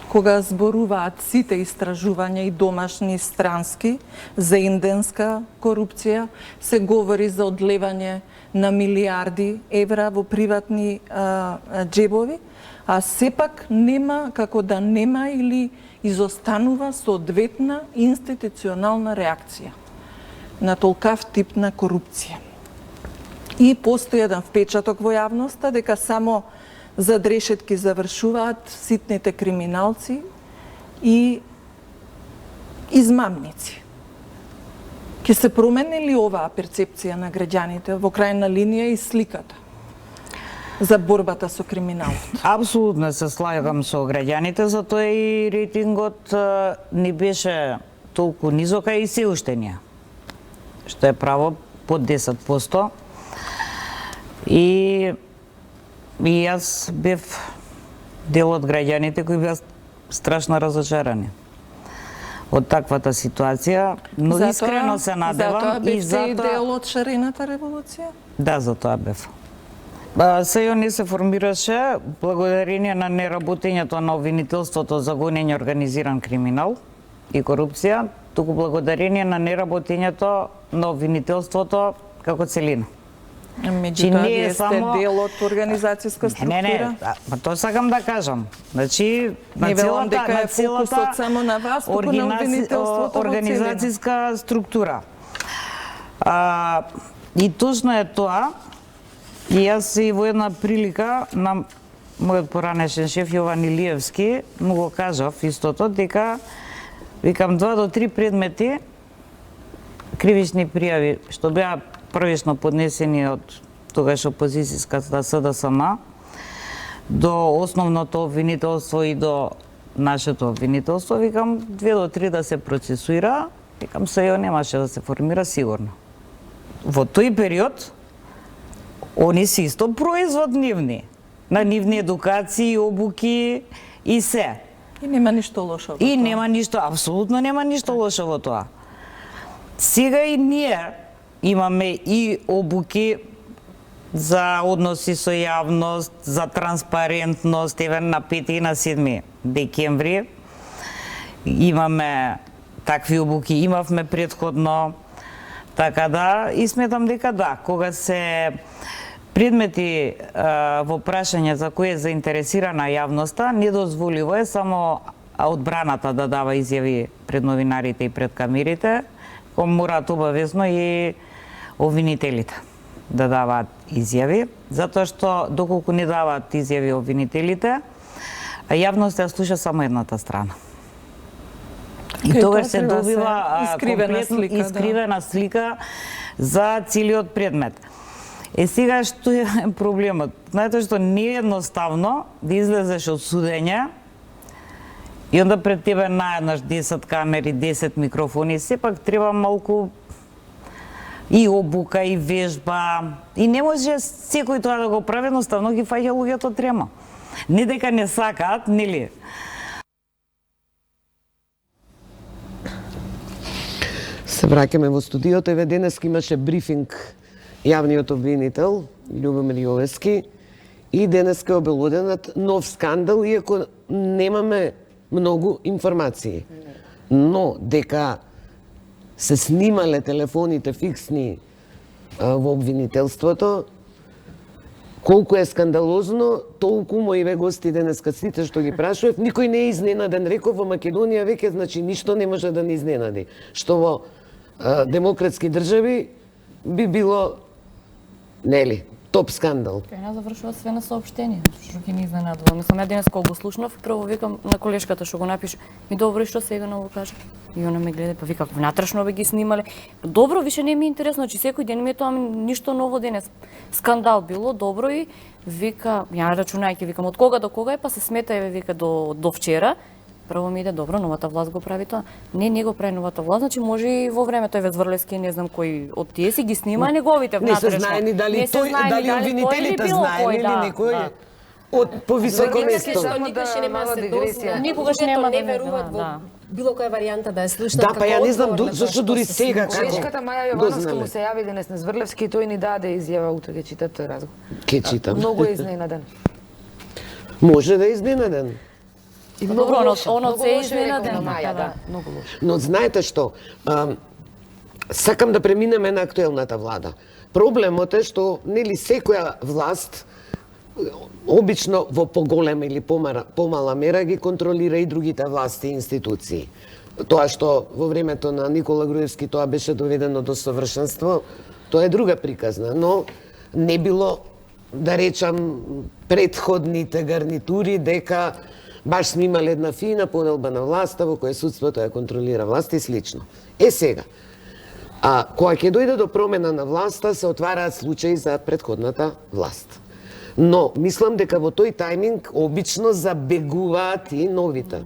кога зборуваат сите истражувања и домашни и странски за инденска корупција, се говори за одлевање на милиарди евра во приватни џебови, а сепак нема како да нема или изостанува соодветна институционална реакција на толкав тип на корупција. И постои еден впечаток во јавноста дека само зад решетки завршуваат ситните криминалци и измамници. Ќе се промени ли оваа перцепција на граѓаните во крајна линија и сликата за борбата со криминалот? Апсолутно се слагам со граѓаните, затоа и рейтингот не беше толку низока и се уште не. Што е право под 10%. И јас бев дел од граѓаните кои беа страшно разочарани од таквата ситуација, но искрено се надевам и затоа дел од шарената револуција? Да, затоа бев. СЈО не се формираше благодарение на неработењето на обвинителството за гонење организиран криминал и корупција, туку благодарение на неработењето на обвинителството како целина. Меѓутоа, вие сте дел од организацијска структура? Не, па тоа сакам да кажам. Значи, на целата само на вас, туку на обвинителството организацијска структура. И точно е тоа, и јас и во една прилика на мојот поранешен шеф Јован Илиевски му го кажав истото, дека викам 2 до 3 предмети кривични пријави што беа првично поднесени од тогаш опозицијската СДСМ до основното обвинителство и до нашето обвинителство, викам 2 до 3 да се процесуира, викам СЈО немаше да се формира сигурно. Во тој период они се исто производ нивни, на нивни едукации, обуки и се. И нема ништо лошо во тоа. И нема ништо, апсолутно нема ништо лошо во тоа. Сега и ние имаме и обуки за односи со јавност, за транспарентност, еве на 5 и на 7 декември. Имаме такви обуки, имавме предходно, така да, и сметам дека да, кога се предмети во прашање за кои е заинтересирана јавноста, недозволиво е само одбраната да дава изјави пред новинарите и пред камерите, кој мораат обавезно и обвинителите да даваат изјави, затоа што доколку не даваат изјави обвинителите, јавноста ја слуша само едната страна. И тогаш се добива искривена слика за целиот предмет. Сега што е проблемот? Знаете што не е едноставно да излезеш од судење и онда пред тебе наеднаш 10 камери, 10 микрофони, сепак треба малку и обука, и вежба. И не може секој тоа да го прави, едноставно ги фаќа луѓето трема. Не дека не сакаат, нели? Се враќаме во студиото. Еве денес имаше брифинг јавниот обвинител Љубомир Јовевски и денес е обелоденат нов скандал, иако немаме многу информации. Но дека се снимале телефоните фиксни во обвинителството, колку е скандалозно, толку моиве гости денеска сите што ги прашував, никој не е изненаден. Реков, во Македонија веќе значи ништо не може да не изненади. Што во демократски држави би било, нели, топ скандал. Крајна завршува све на соопштение, што ќе ни изненадува. Мислам, ја денес кога го слушнав, прво викам на колешката што го напише, и добро, и што сега ново каже? И она ме гледа, па вика, внатрешно бе ги снимале. Добро, више не ми е интересно, значи секој ден ми е тоа ништо ново денес. Скандал било, добро, и вика, ја рачунајќи, викам, од кога до кога е, па се смета, еве, вика, до вчера. Прво ми иде, добро, новата власт го прави тоа. Не го прави новата власт, значи може и во времето еве Зврлевски, не знам кој од тие си ги снима неговите внатрешно. Не се знае ни дали тој, дали обвинителите знае или некој од повисоко место. Никогаш нема се дознае. Никогаш нема не веруваат во било која варијанта да е слушнат. Да, па ја не знам зашто дури сега како. Колешката Маја Јовановска му се јави денес на Зврлевски и тој ни даде изјава, утре ќе читат тој разговор. Ке читам. Многу е изненаден. Може да е изненаден. И многу лошо, оно многу се лошо е изненаден, рекол на Маја, да. да, многу лошо. Но знаете што, сакам да преминеме на актуелната влада. Проблемот е што нели секоја власт обично во поголема или помала мера ги контролира и другите власти и институции. Тоа што во времето на Никола Груевски тоа беше доведено до совршенство, тоа е друга приказна, но не било, да речам, предходните гарнитури дека баш сме имале една фина поделба на власта во која судството ја контролира власт и слично. Сега, А кога ќе дојде до промена на власта, се отвараат случаи за претходната власт. Но мислам дека во тој тајминг обично забегуваат и новите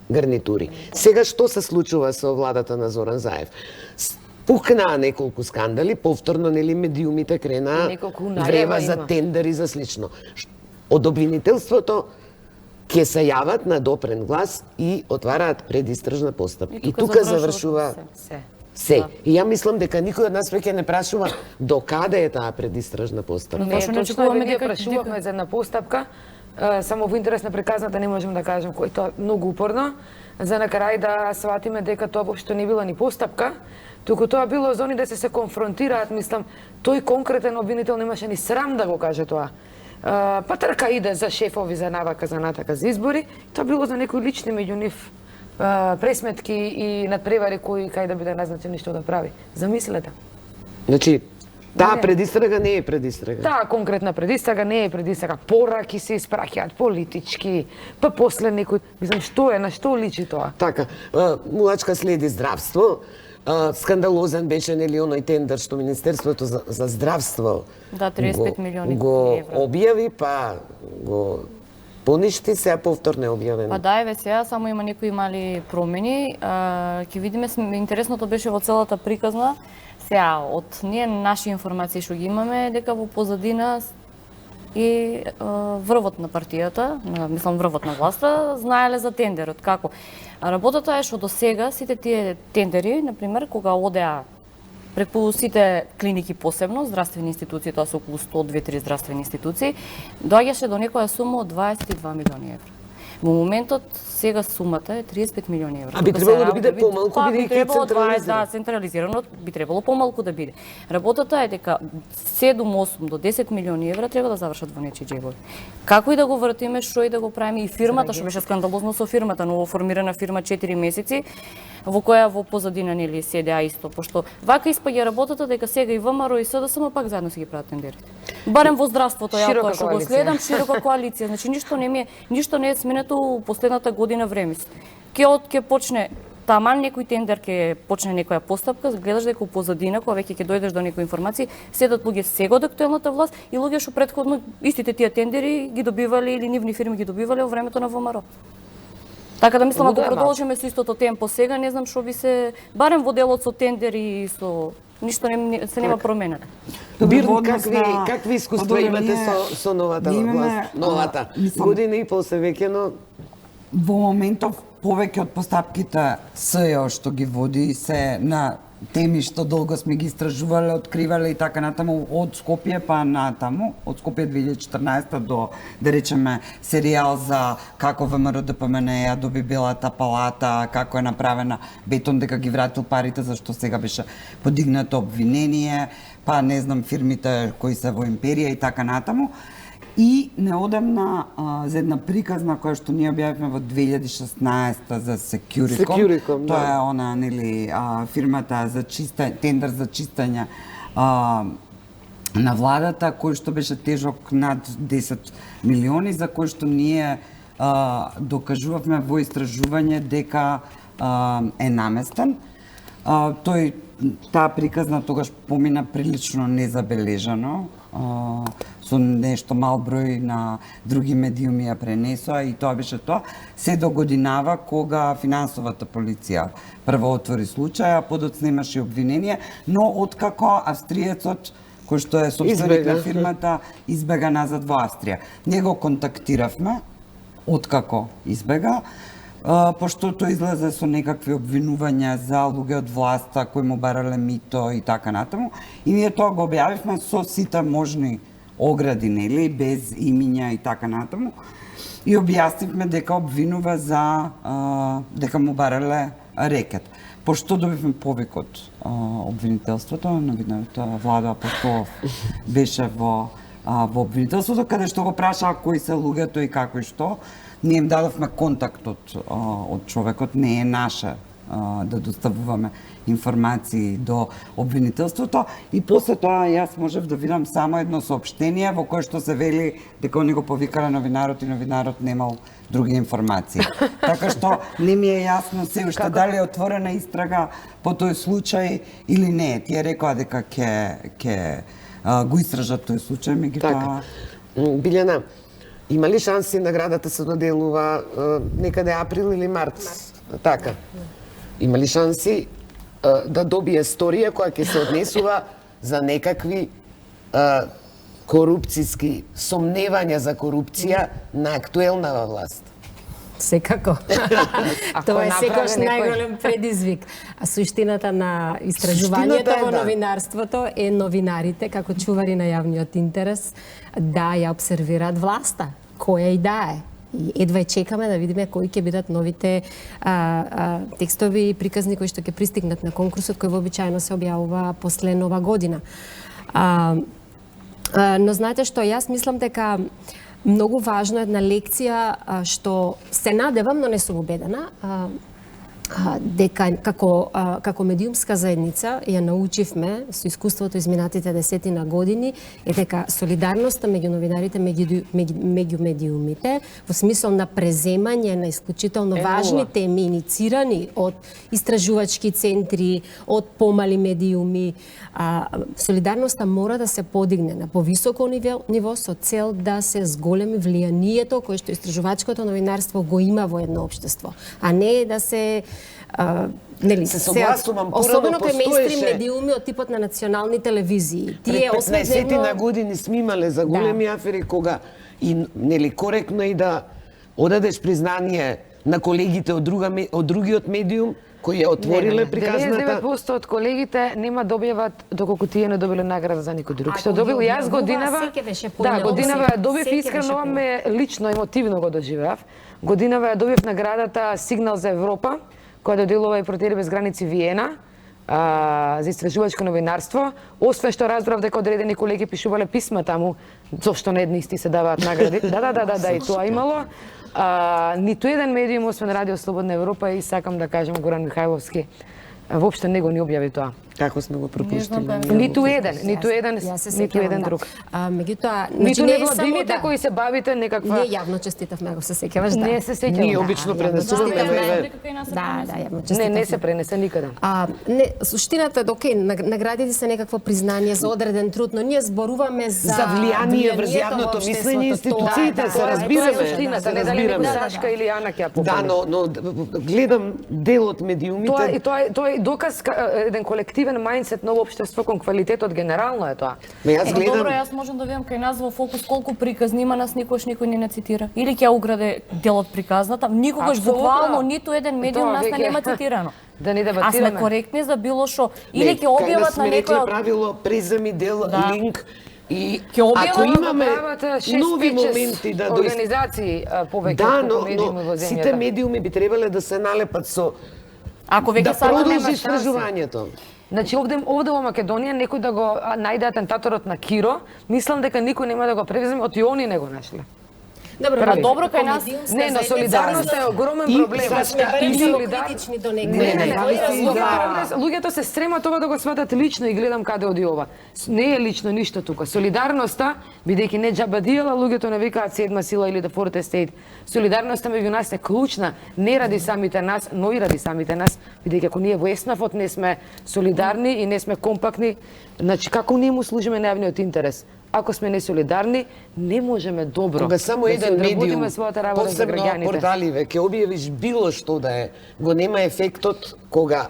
гарнитури. Сега што се случува со владата на Зоран Заев? Пукнаа неколку скандали, повторно нели медиумите кренаа Неколку најава врева за има. тендери за слично. Од обвинителството ќе се јават на допрен глас и отвараат предистржна постапка. И тука завршува Се. се. И ја мислам дека никој од нас веќе не прашува до каде е таа предистржна постапка. Не, Зашто не точно очекуваме ние дека- прашувавме за една постапка, само во интерес на приказната не можем да кажем кој тоа многу упорно, за на крај да сватиме дека тоа воопшто не била ни постапка, туку тоа било за они да се конфронтираат, мислам, тој конкретен обвинител немаше ни срам да го каже тоа. Па трка иде за шефови, за навака, за натака, за избори, тоа било за некои лични меѓу нив пресметки и надпревари кои кај да биде назначен што да прави. Замислете. Значи, таа Не. предистрага не е предистрага. Таа конкретна предистрага не е предистрага. Пораки се испраќаат политички, па после некој, мислам, што е, на што личи тоа? Така, мулачка следи здравство. Скандалозен беше нели оној тендер што Министерството за здравство Да, 35 милиони го евра. објави, па го поништи, сега повторно е објавено. Па да, еве сега само има некои мали промени. Ќе видиме, интересното беше во целата приказна. Сега, од ние наши информации што ги имаме е дека во позадина и врвот на партијата, мислам врвот на власта, знаеле за тендерот. Како? Работата е што до сега сите тие тендери, например, кога одеа преку сите клиники посебно, здравствени институции, тоа се околу 102-3 здравствени институции, доаѓаше до некоја сума од 22 милиони евра. Во моментот сега сумата е 35 милиони евра. А би Тука се требало да работи- биде помалку, Па, бидејќи би требало 20, централизирано. да, централизирано, би требало помалку да биде. Работата е дека 7-8 до 10 милиони евра треба да завршат во нечии џебови. Како и да го вртиме, што и да го правиме, и фирмата, што беше скандалозно со фирмата, ново формирана фирма 4 месеци, во која во позадина нели седеа исто, пошто вака испаѓа работата дека сега и ВМРО и СДСМ пак заедно си ги прават тендерите. Барем во здравството, ја Широка тоа што го коалиција. следам, широка коалиција. Значи ништо не е сменето у последната година време. Ќе почне таман некој тендер, ќе почне некоја постапка, гледаш дека у позадина, кога веќе ќе дојдеш до некои информации, седат луѓе сега од актуелната власт и луѓе што претходно истите тие тендери ги добивале или нивни фирми ги добивале во времето на ВМРО. Така да мислам, ако Лудо е продолжиме со истото темпо сега, не знам што би се, барем во делот со тендери и со ништо се нема промена. Бирн, какви искуства Добро, имате ние- со новата ние имаме, власт? Новата. мислам- Година и пол се веќе, но Во моментов повеќе од постапките СЈО што ги води се на теми што долго сме ги истражувале, откривале и така натаму од Скопје па натаму, од Скопје 2014 до, да речеме, серијал за како ВМРО ДПМН ја доби Белата палата, како е направена Бетон дека ги вратил парите, зашто сега беше подигнато обвинение, па не знам фирмите кои се во империја и така натаму. И неодамна за една приказна која што ние објавивме во 2016 за Securicom. Securicom, да. Тоа е она нели фирмата за тендер за чистење на владата кој што беше тежок над 10 милиони, за кој што ние докажувавме во истражување дека е наместен. Таа приказна тогаш помина прилично незабележано, со нешто мал број на други медиуми ја пренесоа и тоа беше тоа. Се до годинава кога финансовата полиција прво отвори случај, а подоцна имаше обвинение, но откако австриецот кој што е собственик на фирмата избега назад во Австрија. Него контактиравме откако избега, пошто тој излезе со некакви обвинувања за луѓе од власта кои му барале мито и така натаму. И ние тоа го објавивме со сите можни огради, нели, без имиња и така натаму. И објаснивме дека обвинува за дека му барале рекет. Пошто добивме повик од обвинителството, новината Владо Апостолов беше во обвинителството, каде што го прашаа кои се луѓето и како и што. Ние им дадовме контактот од човекот, не е наше да доставуваме информации до обвинителството и после тоа јас можев да видам само едно соопштение во кое што се вели дека они го повикале новинарот и новинарот немал други информации. Така што не ми е јасно се уште дали е отворена истрага по тој случај или не. Тие рекоа дека ќе го истражат тој случај, меѓутоа... Така. Билјана, има ли шанси наградата се доделува некаде април или март? Така. Има ли шанси да добие сторија која ќе се однесува за некакви корупцијски сомневања за корупција на актуелна власт? Секако. Тоа е секогаш најголем предизвик. А суштината на истражувањето во новинарството е новинарите, како чувари на јавниот интерес, да ја обсервираат власта, која и да е. И едва чекаме да видиме кои ќе бидат новите текстови и приказни кои што ќе пристигнат на конкурсот, кој вообичаено се објавува после Нова година. Но знаете што, јас мислам дека многу важна една лекција што се надевам, но не сум убедена, дека како медиумска заедница ја научивме со искуството изминатите десетина години е дека солидарноста меѓу новинарите, меѓу медиумите, во смисол на преземање на исклучително важни теми иницирани од истражувачки центри, од помали медиуми, солидарноста мора да се подигне на повисоко ниво со цел да се зголеми влијанието кое што истражувачкото новинарство го има во едно општество, а не да се нели се согласувам, особено кај мејнстрим медиуми од типот на национални телевизии. Тие 15 години сме имале за големи афери кога и нели коректно и да одадеш признание на колегите од другиот медиум кои ја отвориле приказната. 99% од колегите нема добиваат доколку тие не добиле награда за никој друг. Што добил јас годинава, годинава ја добив искрено, ме лично емотивно го доживеав. Годинава ја добив наградата Сигнал за Европа, која доделува и Репортери без граници Виена, за истражувачко новинарство. Освен што разбрав дека одредени колеги пишувале писма таму, зошто не едни исти се даваат награди. Да, и тоа имало. Ниту еден медиум, освен Радио Слободна Европа, и сакам да кажам Горан Михајловски, воопшто не го ни објави тоа. Како сме го пропуштили? Ниту еден друг. Меѓутоа, ниту невладините кои се бавите некаква... Ние јавно честитавме, ако се сеќаваш, да. Не се сеќавам. Ние обично пренесуваме. Да, јавно честитавме. Не се пренесе никаде. Суштината е наградите се некакво признание за одреден труд, но ние зборуваме за влијание врз јавното мислење, институциите, се разбираме. Тоа е суштината, не дали некој Сашка или Ана ќе ја попали. Да, но гледам дел од медиумите. Тоа е доказ еден колективен мајндсет на општество кон квалитетот, генерално е тоа. Добро, јас можам да видам кај нас во Фокус колку приказни има, нас никош никој не цитира. Или ќе уграде делот приказната, никогаш буквално ниту еден медиум нас не нема цитирано. Да не дебатираме. А сме коректни за било што. Или ќе објават на некој правило преземи дел линк и ако имаме нови моменти да организации повеќе од медиуми во земјата. Сите медиуми би требале да се налепат со ако веќе сада нема истражувањето. Значи овде во Македонија некој да го најде атентаторот на Киро, мислам дека никој нема да го превземе, од и они не го нашле. Добро кај нас. Не, но солидарноста е огромен проблем. критични до некој. Луѓето се стремат ова да го сватат лично и гледам каде оди ова. Не е лично ништо тука. Солидарноста, бидејќи не џабадијала, луѓето не викаат седма сила или the fourth estate. Солидарноста меѓу нас е клучна, не ради самите нас, но и ради самите нас, бидејќи ако ние во ЕСНАФот не сме солидарни и не сме компактни, значи како ние му служиме на јавниот интерес? Ако сме несолидарни, не можеме добро кога само да еден медиум, посебно порталиве, ќе објавиш било што да е, го нема ефектот кога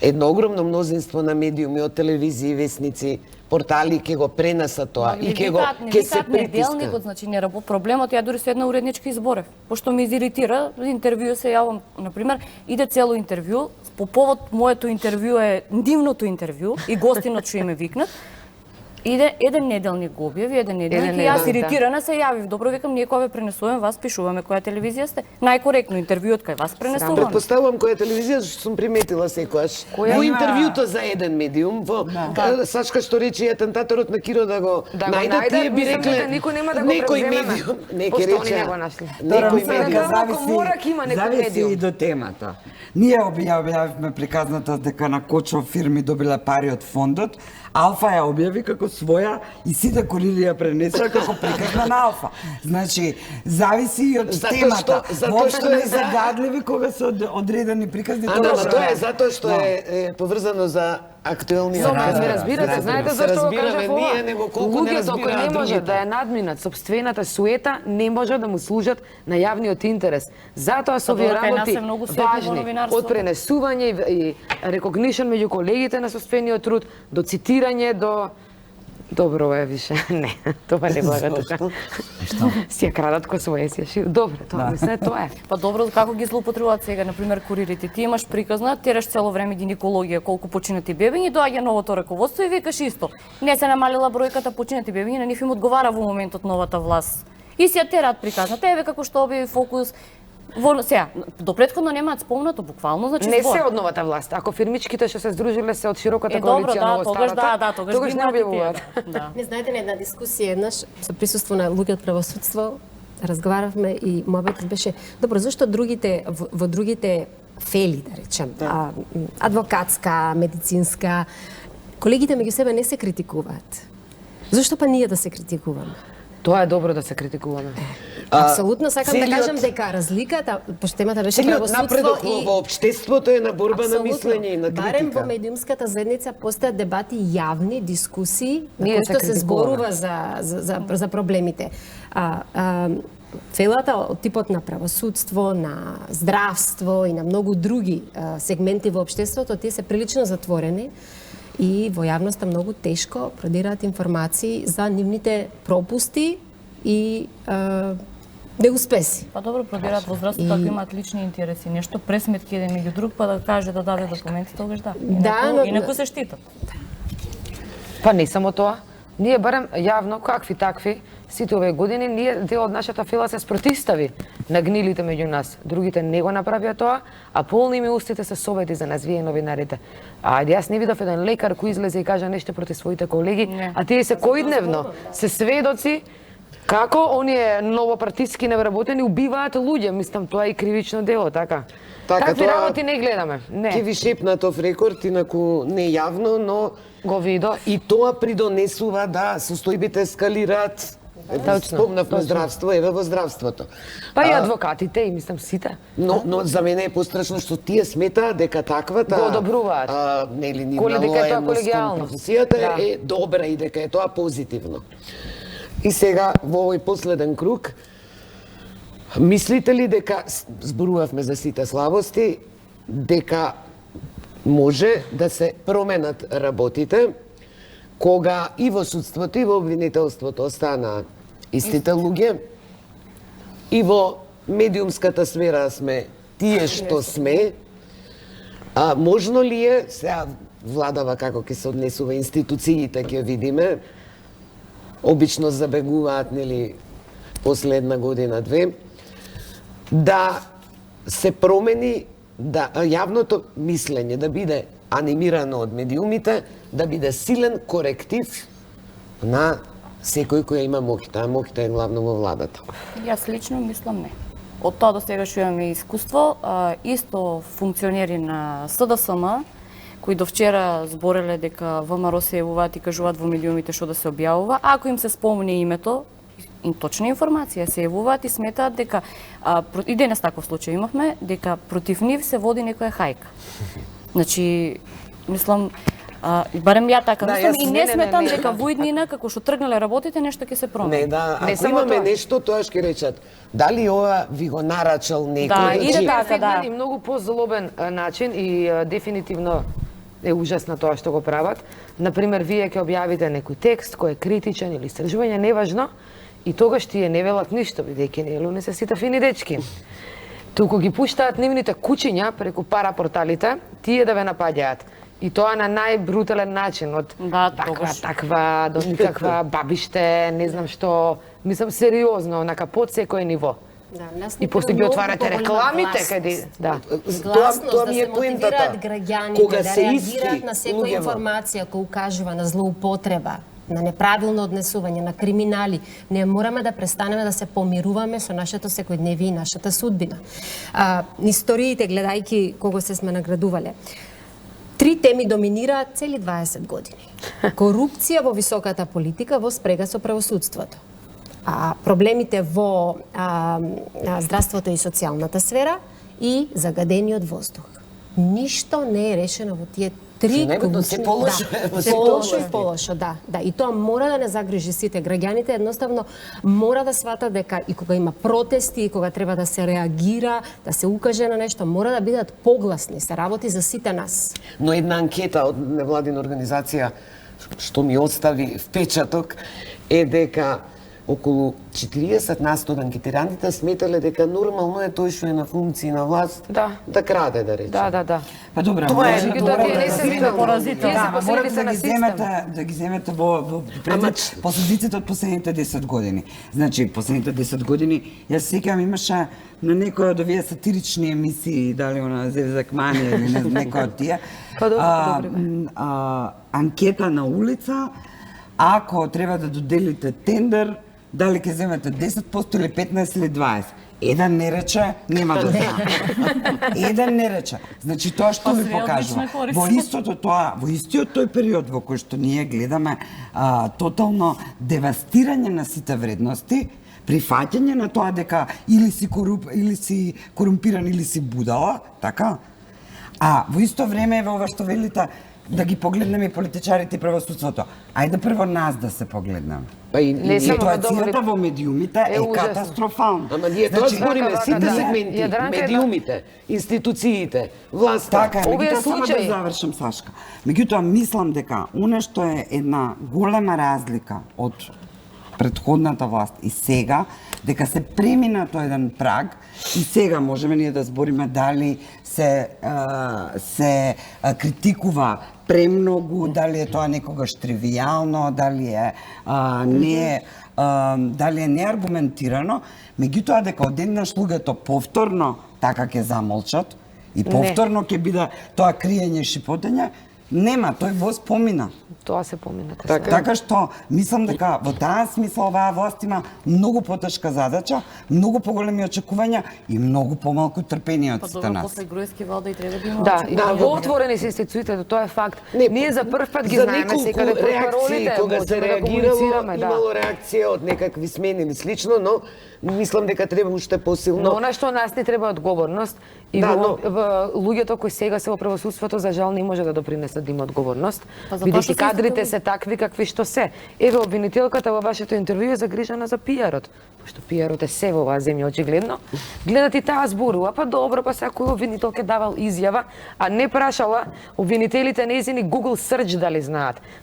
едно огромно мнозинство на медиуми од телевизии, весници, портали ќе го пренесат тоа и ќе се притиска. Неделникот, значи не работи проблемот, ја дури со една уредничка изборев. Пошто ме изиритира, интервју се јавам, на пример, иде цело интервју, по повод моето интервју е дивното интервју и гостинот што ме викнат. еден неделник го објави, еден неделник, и јас иритирана се јавив. Добро, викам, ние кога ве пренесуваме, вас пишуваме која телевизија сте. Најкоректно интервјуот кај вас пренесуваме. Предпоставувам која телевизија, што сум приметила секојаш. Во интервјуто за еден медиум, во Сашка што рече атентаторот на Киро да го најдат, тие би рекле никој нема да го некој преземеме. медиум, неке Пошто они рече. не го нашли. Некој медиум. Зависи и до темата. Ние објавивме приказната дека на Кочо фирми добила пари од фондот, Алфа ја објави како своја и сите курири ја пренесоа како приказна на Алфа. Значи, зависи и од темата. Воопшто не се гадливи кога се одредени приказни. Тоа е затоа што е поврзано за актуелниот Ме разбирате, знаете зашто го кажав ова? ние, него колку не Луѓето кои не можат да ја надминат сопствената суета, не можат да му служат на јавниот интерес. Затоа се овие Кај нас е работи многу светло во важни, новинарството. од пренесување и recognition меѓу колегите на сопствениот труд, до цитирање, до добро е више. Не, тоа не блага тука. Си ја крадат ко своје си ја ширу. Добре, тоа мисле, тоа е. Па добро, како ги злоупотребуваат сега, например, куририте. Ти имаш приказна, тераш цело време гинекологија, колку починати бебиња, доаѓа новото раководство и викаш исто. Не се намалила бројката починати бебиња, на нив им одговара во моментот новата власт. И си ја терат приказната, еве како што објави Фокус. Сега, до претходно немаат спомнато буквално, значи Не збор. се од новата власт. Ако фирмичките што се здружиле се од широката Добро, коалиција, да, ново тогаш старата, тогаш не објавуваат. Да. Не знаете на една дискусија еднаш со присуство на луѓе од правосудство разговаравме и мојот беше добро зашто другите во другите фели да речем, адвокатска, медицинска, колегите меѓу себе не се критикуваат. Зашто па ние да се критикуваме? Тоа е добро да се критикуваме. Апсолутно сакам да кажам дека разликата, пошто темата беше правосудство напредок и во општеството е на борба на Апсолутно. мислење и на критика. Барем во медиумската заедница постојат дебати јавни, дискусии, на Ние кои се што се критикуваме. зборува за проблемите. Фелата од типот на правосудство, на здравство и на многу други сегменти во општеството, тие се прилично затворени и во јавноста многу тешко продираат информации за нивните пропусти и неуспеси. Па добро, пробираат во здравството ако имаат лични интереси, нешто пресметки еден меѓу друг, па да каже да даде документи, тогаш да. Инаку се штитат. Па не само тоа. Ние барем јавно, какви такви, сите овие години, ние дел од нашата фила се спротивстави на гнилите меѓу нас. Другите не го направија тоа, а полни ми устите се совети за нас, вие новинарите. Ајде, јас не видов еден лекар кој излезе и кажа нешто против своите колеги, а тие се којдневно, се сведоци како оние новопартиски невработени убиваат луѓе. Мислам, тоа е и кривично дело, така? Такви тоа работи не гледаме. Не. Ќе ви шепнат ов рекорд, инаку не јавно, но Го видов. и тоа придонесува да состојбите ескалираат. Спомнавме здравство, еве во здравството. Па и адвокатите, и мислам сите. Но за мене е пострашно што тие сметаат дека таквата Го одобруваат. нели Дека е тоа нивна колегијално. професијата е добра и дека е тоа позитивно. И сега во овој последен круг, мислите ли дека зборувавме за сите слабости, дека може да се променат работите кога и во судството и во обвинителството остана истите луѓе и во медиумската сфера сме тие што сме, можно ли е, сега владава како ќе се однесува институциите, ќе видиме, обично забегуваат, нели, последна година-две, да се промени, да јавното мислење да биде анимирано од медиумите, да биде силен коректив на секој кој има моќта, а моќта е главно во владата. Јас лично мислам не. Од тоа до сега што имаме искуство, исто функционери на СДСМ, кои до вчера збореле дека ВМРО се јавуваат и кажуваат во медиумите што да се објавува, ако им се спомне името, точна информација, се јавуваат и сметаат дека, и денес таков случај имавме, дека против нив се води некоја хајка. Значи, мислам, барем ја така мислам и не сметам дека во иднина, како што тргнале работите, нешто ќе се промени. Не, да, ако имаме нешто, тоа ќе речат, дали ова ви го нарачал некој? Да, иде така, да. И многу позлобен начин и дефинитивно е ужасно тоа што го прават. Например, вие ќе објавите некој текст кој е критичен или истражување, неважно, и тогаш тие не велат ништо, бидејќи не се сите фини дечки. Туку ги пуштаат нивните кучиња преку парапорталите, тие да ве напаѓаат. И тоа на најбрутален начин, од Да, таква до никаква бабиште, не знам што, мислам сериозно, онака под секој ниво. Да, нас И после ги многу отварате поголема рекламите гласност. каде, да. Гласност, Тоа да ми е се поентата. мотивираат граѓаните, Кога да се исти реагираат на секоја луѓето. информација која укажува на злоупотреба, на неправилно однесување, на криминали. Ние мораме да престанеме да се помируваме со нашето секојдневие и нашата судбина. Историите, гледајќи кого се сме наградувале, 3 теми доминираат цели 20 години. Корупција во високата политика во спрега со правосудството. Проблемите во здравството и социјалната сфера и загадениот воздух. Ништо не е решено во тие три Најбитно се полошо е во се сите полошо и области. полошо, да. И тоа мора да не загрижи сите граѓаните, едноставно мора да сватат дека и кога има протести, и кога треба да се реагира, да се укаже на нешто, мора да бидат погласни, се работи за сите нас. Но една анкета од невладина организација што ми остави впечаток е дека околу 40% од анкетираните сметале дека нормално е тој што е на функции на власт Да. краде, да речем. Да. Па добре, Тоа е може тоа добро тие да не се се види поразително. Тие се Да, последици морате на да ги земете во последиците од последните 10 години. Значи, последните 10 години, јас сеќавам имаше на некој од овие сатирични емисии, дали она Зевзак Мани или не знам, некој од тие, Па добре, анкета на улица, ако треба да доделите тендер, дали ќе земете 10% или 15 или 20%. Еден не рече, нема да знам. Еден не рече. Значи тоа што ви покажува. Во истиот тој период во кој што ние гледаме тотално девастирање на сите вредности, прифаќање на тоа дека или си корумпиран или си будала, така? А во исто време во ова што велите да ги погледнеме и политичарите и правосудството. Ајде прво нас да се погледнеме. Па и Не само во Ситуацијата во медиумите е ужасно. катастрофална. Ама ние тоа збориме сите да. сегменти, Јадранка е медиумите, институциите, власта. Така е, Овие меѓутоа само да случаи- завршам, Сашка. Меѓутоа мислам дека она што е една голема разлика од претходната власт и сега, дека се премина тој еден праг и сега можеме ние да збориме дали се критикува премногу, дали е тоа некогаш тривијално, дали е неаргументирано, меѓутоа дека одеднаш луѓето повторно така ќе замолчат и повторно ќе биде тоа криење и шипотење, нема, тој воз помина. Тоа се помина. Така што мислам дека во таа смисла оваа власт има многу потешка задача, многу поголеми очекувања и многу помалку трпение од Па сите добро, нас. после Груевски валда и треба да има Да, и очекувања. во отворени се институциите, тоа е факт. Не, Ние за прв пат ги за знаеме неколку секаде под реакции, паролите, кога се можеме да реагирало, комуницираме, да. имало реакција од некакви смени или слично, но мислам дека треба уште посилно. Но она што нас не треба одговорност и Да, во луѓето кои сега се во правосудството за жал не може да допринесат да има одговорност, Па затоа што бидејќи се кадрите институции. се такви какви што се. Еве обвинителката во вашето интервју е загрижена за пиарот, пошто пиарот е се во оваа земја очигледно. Гледат и таа зборува, па добро, па секој обвинител ке давал изјава, а не прашала обвинителите нејзини Google search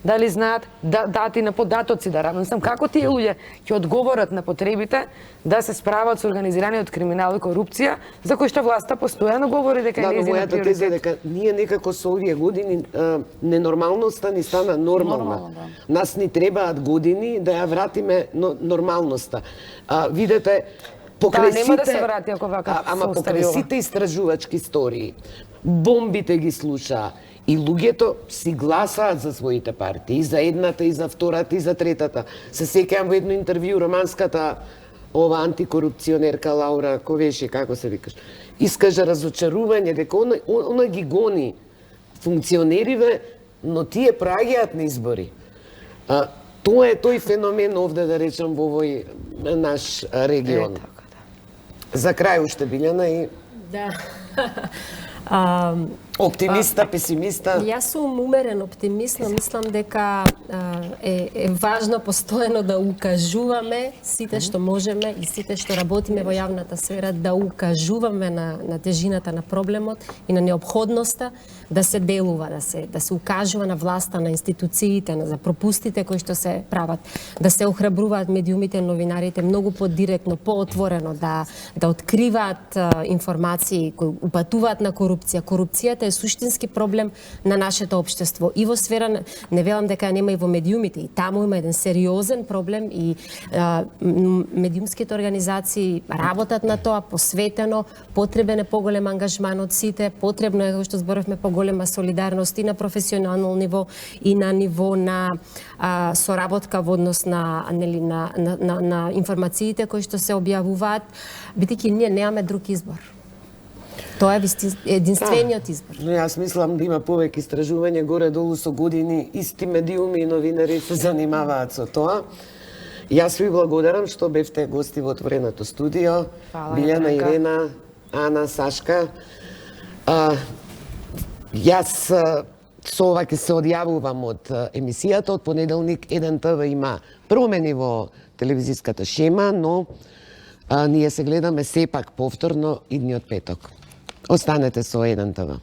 дали знаат дати на податоци да работат. Сам како тие луѓе ќе одговорат на потребите да се справат со организираниот криминал и корупција, за кој што власта постојано говори дека е Да, но нејзина мојата теза е приоритет. дека ние некако со овие години ненормалноста ни стана нормална. Нормално, да. Нас ни требаат години да ја вратиме нормалноста. Видете, покрај Да, нема да сите- се врати ако вака ама се остави покрај ова. сите истражувачки истории, бомбите ги слушаа и луѓето си гласаат за своите партии, и за едната, и за втората, и за третата. Се сеќавам во едно интервју романската ова антикорупционерка Лаура Ковеши, како се викаш, искажа разочарување дека она ги гони функционериве, но тие праѓаат на избори. Тоа е тој феномен овде, да речем, во овој наш регион. Така, За крај уште Билјана и Да. оптимиста, песимиста. Јас сум умерен оптимист, но мислам дека е важно постојано да укажуваме сите што можеме и сите што работиме во јавната сфера да укажуваме на тежината на проблемот и на необходноста да се делува, да се укажува на власта, на институциите, за пропустите кои што се прават, да се охрабруваат медиумите, новинарите многу подиректно, поотворено, да откриваат информации кои упатуваат на корупција. Корупцијата е суштински проблем на нашето општество. И во сфера, не велам дека нема и во медиумите, и таму има еден сериозен проблем и медиумските организации работат на тоа посветено, потребен е поголем ангажман од сите, потребно е, како што зборавме, поголема солидарност и на професионално ниво и на ниво на соработка во однос на информациите кои што се објавуваат, бидејќи ние немаме друг избор. Тоа е единствениот избор. Но јас мислам да има повеќе истражување горе-долу со години, исти медиуми и новинари се занимаваат со тоа. Јас ви благодарам што бевте гости во отвореното студио. Фала, Билјана, Јадранка. Ирена, Ана, Сашка. Јас со ова ќе се одјавувам од емисијата. Од понеделник 1 ТВ има промени во телевизиската шема, но ние се гледаме сепак повторно идниот петок. Останете со 1 ТВ.